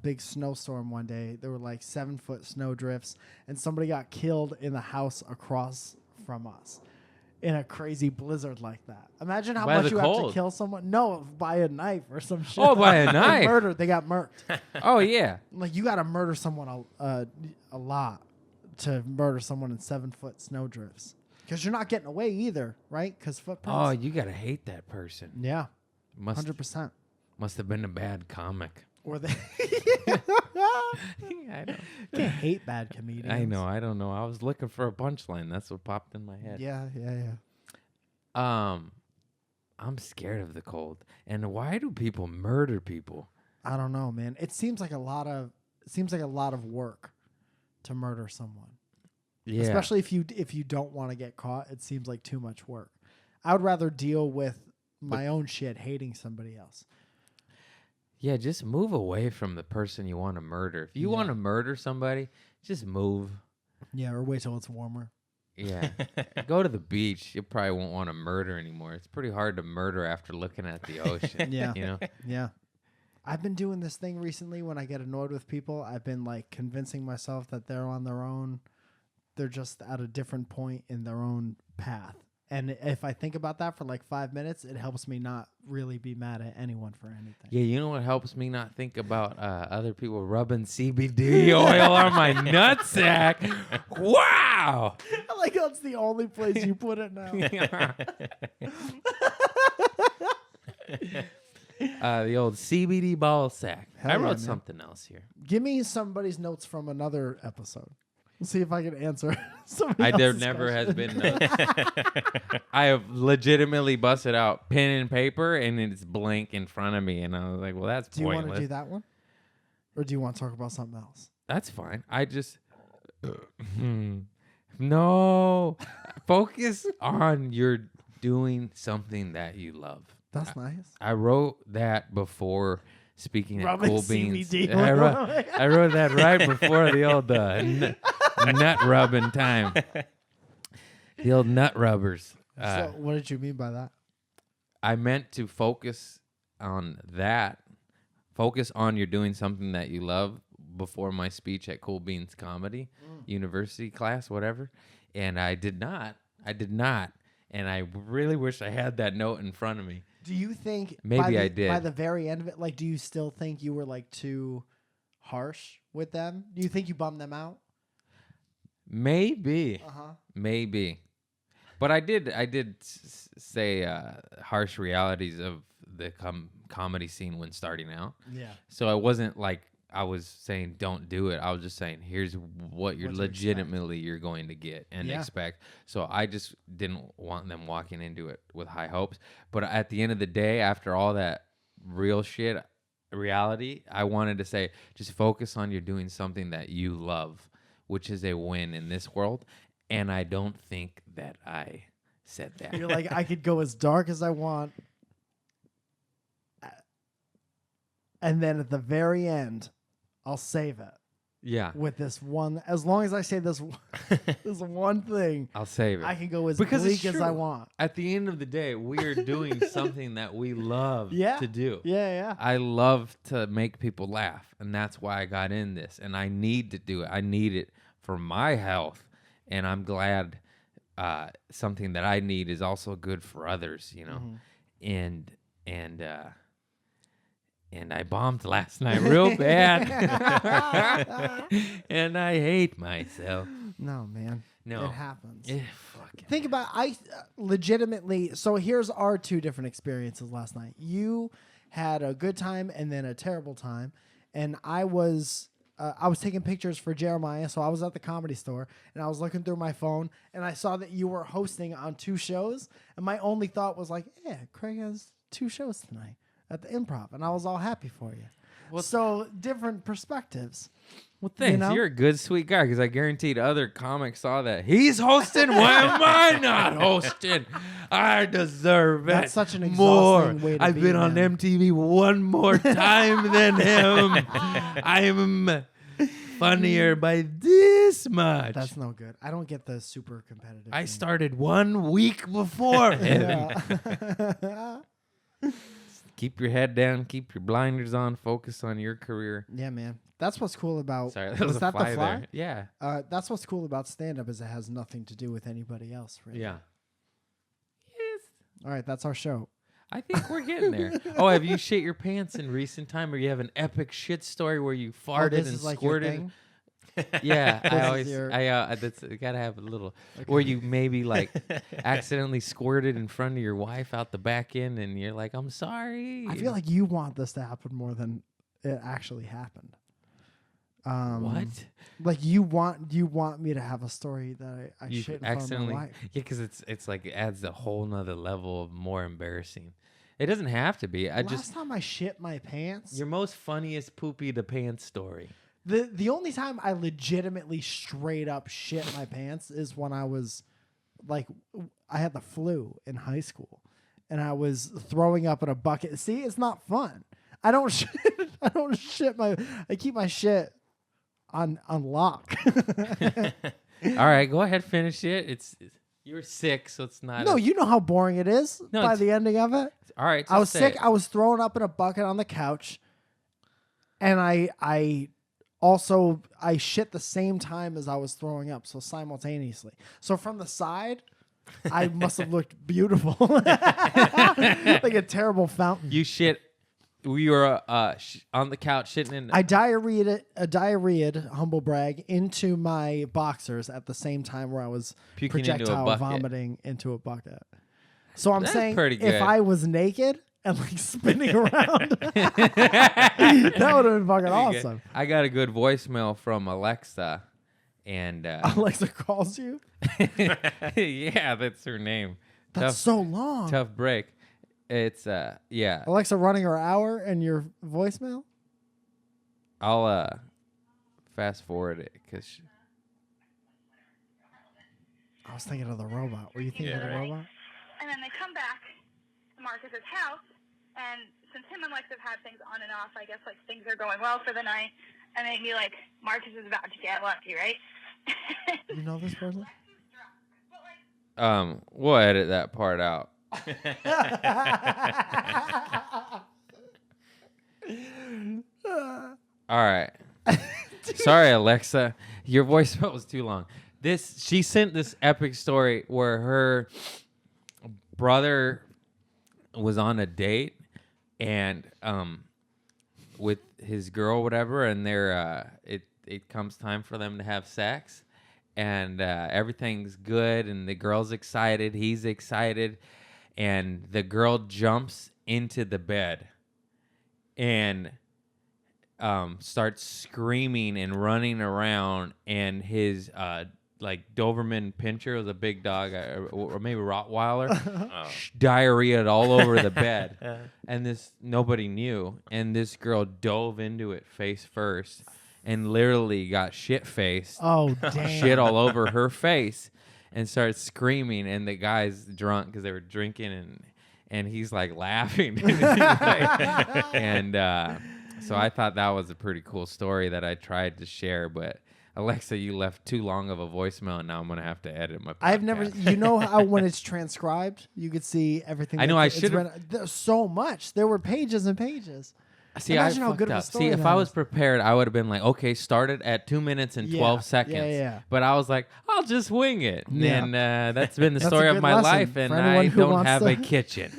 big snowstorm one day. There were like 7-foot snow drifts, and somebody got killed in the house across from us in a crazy blizzard like that. Imagine how By much the you have cold. to kill someone. No, by a knife or some shit. Oh, by a knife. Murdered. They got murked. Oh yeah. Like, you got to murder someone a lot to murder someone in 7-foot snow drifts. Because you're not getting away either, right? Because footprints. Oh, you gotta hate that person. Yeah, Must 100%. have been a bad comic. Or they I know. can't hate bad comedians. I know. I don't know. I was looking for a punchline. That's what popped in my head. Yeah. I'm scared of the cold. And why do people murder people? I don't know, man. It seems like a lot of work to murder someone. Yeah. Especially if you don't want to get caught, it seems like too much work. I would rather deal with my own shit hating somebody else. Yeah, just move away from the person you want to murder. If you want to murder somebody, just move. Yeah, or wait till it's warmer. Yeah. Go to the beach. You probably won't want to murder anymore. It's pretty hard to murder after looking at the ocean. Yeah. You know? Yeah. I've been doing this thing recently when I get annoyed with people. I've been like convincing myself that they're on their own. They're just at a different point in their own path. And if I think about that for like 5 minutes, it helps me not really be mad at anyone for anything. Yeah, you know what helps me not think about other people rubbing CBD oil on my nutsack? Wow! I like that's the only place you put it now. The old CBD ball sack. Hell I yeah, wrote man. something else here. Give me somebody's notes from another episode. Let's see if I can answer somebody There else's never has question. been notes. I have legitimately busted out pen and paper, and it's blank in front of me, and I was like, "Well, that's Do you want pointless." to do that one? Or do you want to talk about something else? That's fine. I just no. Focus on you're doing something that you love. That's nice. I wrote that before speaking at Rubbing Cool Beans. CBD I, oil. I wrote that right before the old nut rubbing time. The old nut rubbers. So what did you mean by that? I meant to focus on that. Focus on you're doing something that you love before my speech at Cool Beans Comedy University class, whatever. And I did not. And I really wish I had that note in front of me. Do you think Maybe I did. by the very end of it, like, do you still think you were like too harsh with them? Do you think you bummed them out? Maybe. Uh-huh. Maybe. But I did say harsh realities of the comedy scene when starting out. Yeah. So I wasn't like I was saying don't do it. I was just saying here's what you're What to legitimately you're going to get and Yeah. expect. So I just didn't want them walking into it with high hopes. But at the end of the day, after all that real shit, reality, I wanted to say just focus on you're doing something that you love, which is a win in this world. And I don't think that I said that. You're like, I could go as dark as I want. And then at the very end, I'll save it Yeah, with this one. As long as I say this, this one thing, I'll save it. I can go as Because it's bleak as I true. want. At the end of the day, we are doing something that we love Yeah. to do. Yeah. I love to make people laugh, and that's why I got in this. And I need to do it. I need it for my health, and I'm glad something that I need is also good for others. You know, and I bombed last night real bad, and I hate myself. No, man. No. It happens. Fucking Think about I legitimately. So here's our two different experiences last night. You had a good time and then a terrible time, and I was taking pictures for Jeremiah. So I was at the Comedy Store and I was looking through my phone and I saw that you were hosting on 2 shows, and my only thought was like, yeah, Craig has 2 shows tonight at the Improv, and I was all happy for you. Well, so different perspectives. Well, thanks. know? You're a good, sweet guy because I guaranteed other comics saw that. He's hosting. Why am I not hosting? I deserve it. That's such an more. exhausting way to I've be, been on man. MTV one more time than him. I am funnier by this much. That's no good. I don't get the super competitive. I thing. started 1 week before him. Yeah. Keep your head down. Keep your blinders on. Focus on your career. Yeah, man. That's what's cool about. Sorry, that was a that fly the fly? there. Yeah. That's what's cool about stand-up is it has nothing to do with anybody else, really. Yeah. Yes. All right, that's our show. I think we're getting there. Oh, have you shit your pants in recent time, or you have an epic shit story where you farted this and is like your squirted? thing? Yeah, This I is always, your- that's I gotta have a little where you maybe like accidentally squirted in front of your wife out the back end, and you're like, "I'm sorry." I feel like you want this to happen more than it actually happened. What? Like you want me to have a story that I You shit in front of my accidentally? wife. Yeah, because it's like it adds a whole nother level of more embarrassing. It doesn't have to be. Last time I shit my pants, Your most funniest poopy the pants story. the only time I legitimately straight up shit my pants is when I was like, I had the flu in high school and I was throwing up in a bucket. See, it's not fun. I don't shit I keep my shit on lock. All right, go ahead, finish it. You're sick, so it's not. No, you know how boring it is No, by it's- the ending of it. All right, I was just say sick. it. I was thrown up in a bucket on the couch, and I also shit the same time as I was throwing up, so simultaneously. So from the side, I must have looked beautiful, like a terrible fountain. You shit. We were on the couch shitting in. I diarrheaed, humble brag, into my boxers at the same time where I was Puking into a projectile bucket. vomiting into a bucket. So I'm That's saying pretty good. if I was naked and like spinning around, that would have been fucking awesome. I got a good voicemail from Alexa, and Alexa calls you. yeah, that's her name. That's so long. Tough break. It's yeah. Alexa running her hour and your voicemail. I'll fast forward it because I was thinking of the robot. Were you thinking of the robot? And then they come back to Marcus's house, and since him and Lex have had things on and off, I guess like things are going well for the night, and they'd be like, Marcus is about to get lucky, right? You know this person? we'll edit that part out. All right. Sorry, Alexa. Your voicemail was too long. She sent this epic story where her brother was on a date and with his girl, whatever, and it comes time for them to have sex, and everything's good, and the girl's excited, he's excited, and the girl jumps into the bed and starts screaming and running around, and his like Doberman Pinscher was a big dog, or maybe Rottweiler, diarrheaed all over the bed, and nobody knew, and this girl dove into it face first, and literally got shit faced, Oh, damn. shit all over her face, and started screaming, and the guy's drunk because they were drinking, and he's like laughing, and so I thought that was a pretty cool story that I tried to share, but Alexa, you left too long of a voicemail, and now I'm gonna have to edit my podcast. I've never, you know how when it's transcribed, you could see everything. I know, that's- I it's should've- read- There's so much. There were pages and pages. See, Imagine I how fucked good of a up. story See, if that I is. was prepared, I would have been like, okay, start it at 2 minutes and 12 Yeah, seconds. yeah. But I was like, I'll just wing it. Yeah. And that's been the That's a story of good my lesson life, and for anyone I who don't wants have to- a kitchen.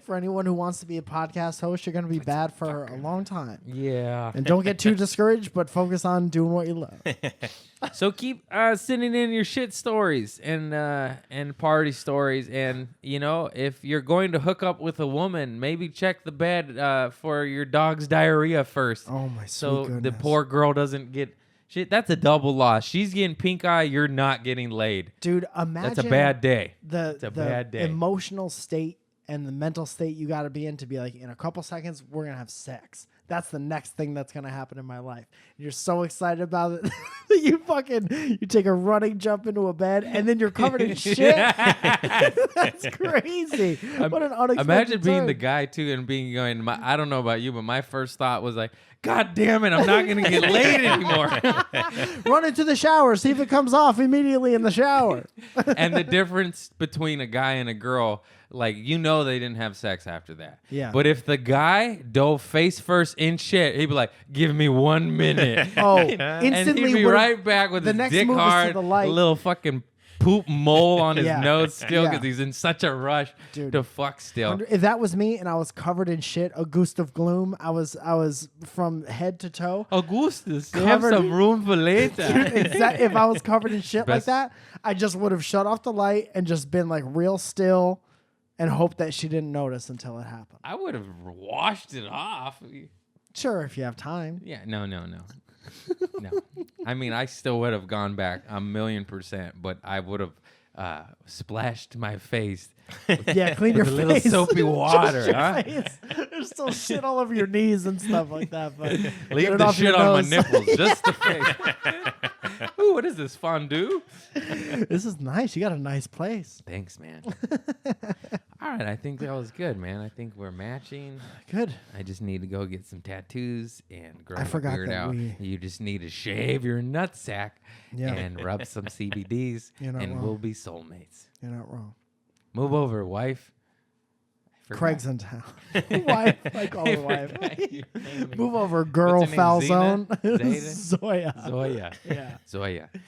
For anyone who wants to be a podcast host, you're going to be bad for a long time. Yeah. And don't get too discouraged, but focus on doing what you love. So keep sending in your shit stories and party stories, and if you're going to hook up with a woman, maybe check the bed for your dog's diarrhea first. Oh, my So sweet the goodness. poor girl doesn't get shit. That's a double loss. She's getting pink eye. You're not getting laid. Dude, imagine That's a bad day. the a bad day. emotional state and the mental state you got to be in to be like, in a couple seconds, we're going to have sex. That's the next thing that's going to happen in my life. You're so excited about it that you take a running jump into a bed and then you're covered in shit. That's crazy. What an unexpected Imagine being turn. the guy too and going. I don't know about you, but my first thought was like, God damn it, I'm not gonna get laid anymore. Run into the shower, see if it comes off immediately in the shower. And the difference between a guy and a girl, like they didn't have sex after that. Yeah. But if the guy dove face first in shit, he'd be like, "Give me 1 minute." Oh, And instantly he'd be would've- right back with the his next dick move is to hard, the light. a little fucking poop mole on his Yeah. nose still Yeah. because he's in such a rush Dude. to fuck still. If that was me and I was covered in shit, a gust of gloom, I was from head to toe. Augustus, you have Covered- some room for later. If I was covered in shit like Best- that, I just would have shut off the light and just been like real still and hoped that she didn't notice until it happened. I would have washed it off. Sure, if you have time. Yeah, no. No. I mean, I still would have gone back 1,000,000%, but I would have splashed my face Yeah, clean your with a face. little soapy water, Your huh? face. There's still shit all over your knees and stuff like that. But get Leave it the off your shit on my nose. nipples, just the face. Ooh, what is this, fondue? This is nice. You got a nice place. Thanks, man. All right, I think that was good, man. I think we're matching. Good. I just need to go get some tattoos and grow I my forgot beard that out. we- You just need to shave your nutsack Yeah. and rub some CBDs, You're not and wrong. we'll be soulmates. You're not wrong. Move over, wife. I forgot. Craig's in town. Wife. I call her wife. Your name. Move over, girl. What's her name, Falzone. Zeta? Zoya. Zoya. Yeah.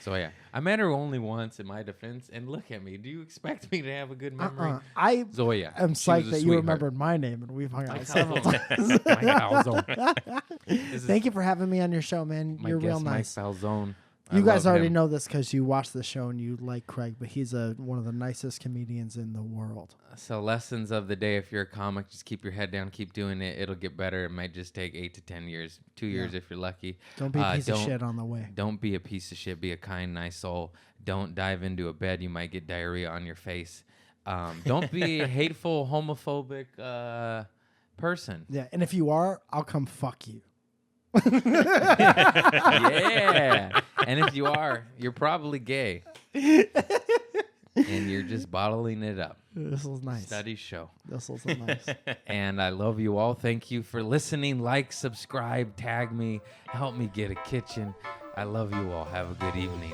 Zoya. I met her only once in my defense, and look at me. Do you expect me to have a good memory? I Zoya. am She was psyched a that you sweetheart. remembered my name, and we've hung out Mike several Falzone. times. Mike Falzone. This is Thank you for having me on your show, man. my You're real guest, nice. Mike Falzone. You I guys love already him. know this because you watch the show and you like Craig, but he's one of the nicest comedians in the world. So lessons of the day: if you're a comic, just keep your head down, keep doing it. It'll get better. It might just take 8 to 10 years, 2 years if you're lucky. Don't be a piece of don't- shit on the way. Don't be a piece of shit. Be a kind, nice soul. Don't dive into a bed. You might get diarrhea on your face. Don't be a hateful, homophobic person. Yeah, and if you are, I'll come fuck you. Yeah. And if you are, you're probably gay. And you're just bottling it up. This was nice. Studies show. This was nice. And I love you all. Thank you for listening. Like, subscribe, tag me, help me get a kitchen. I love you all. Have a good evening.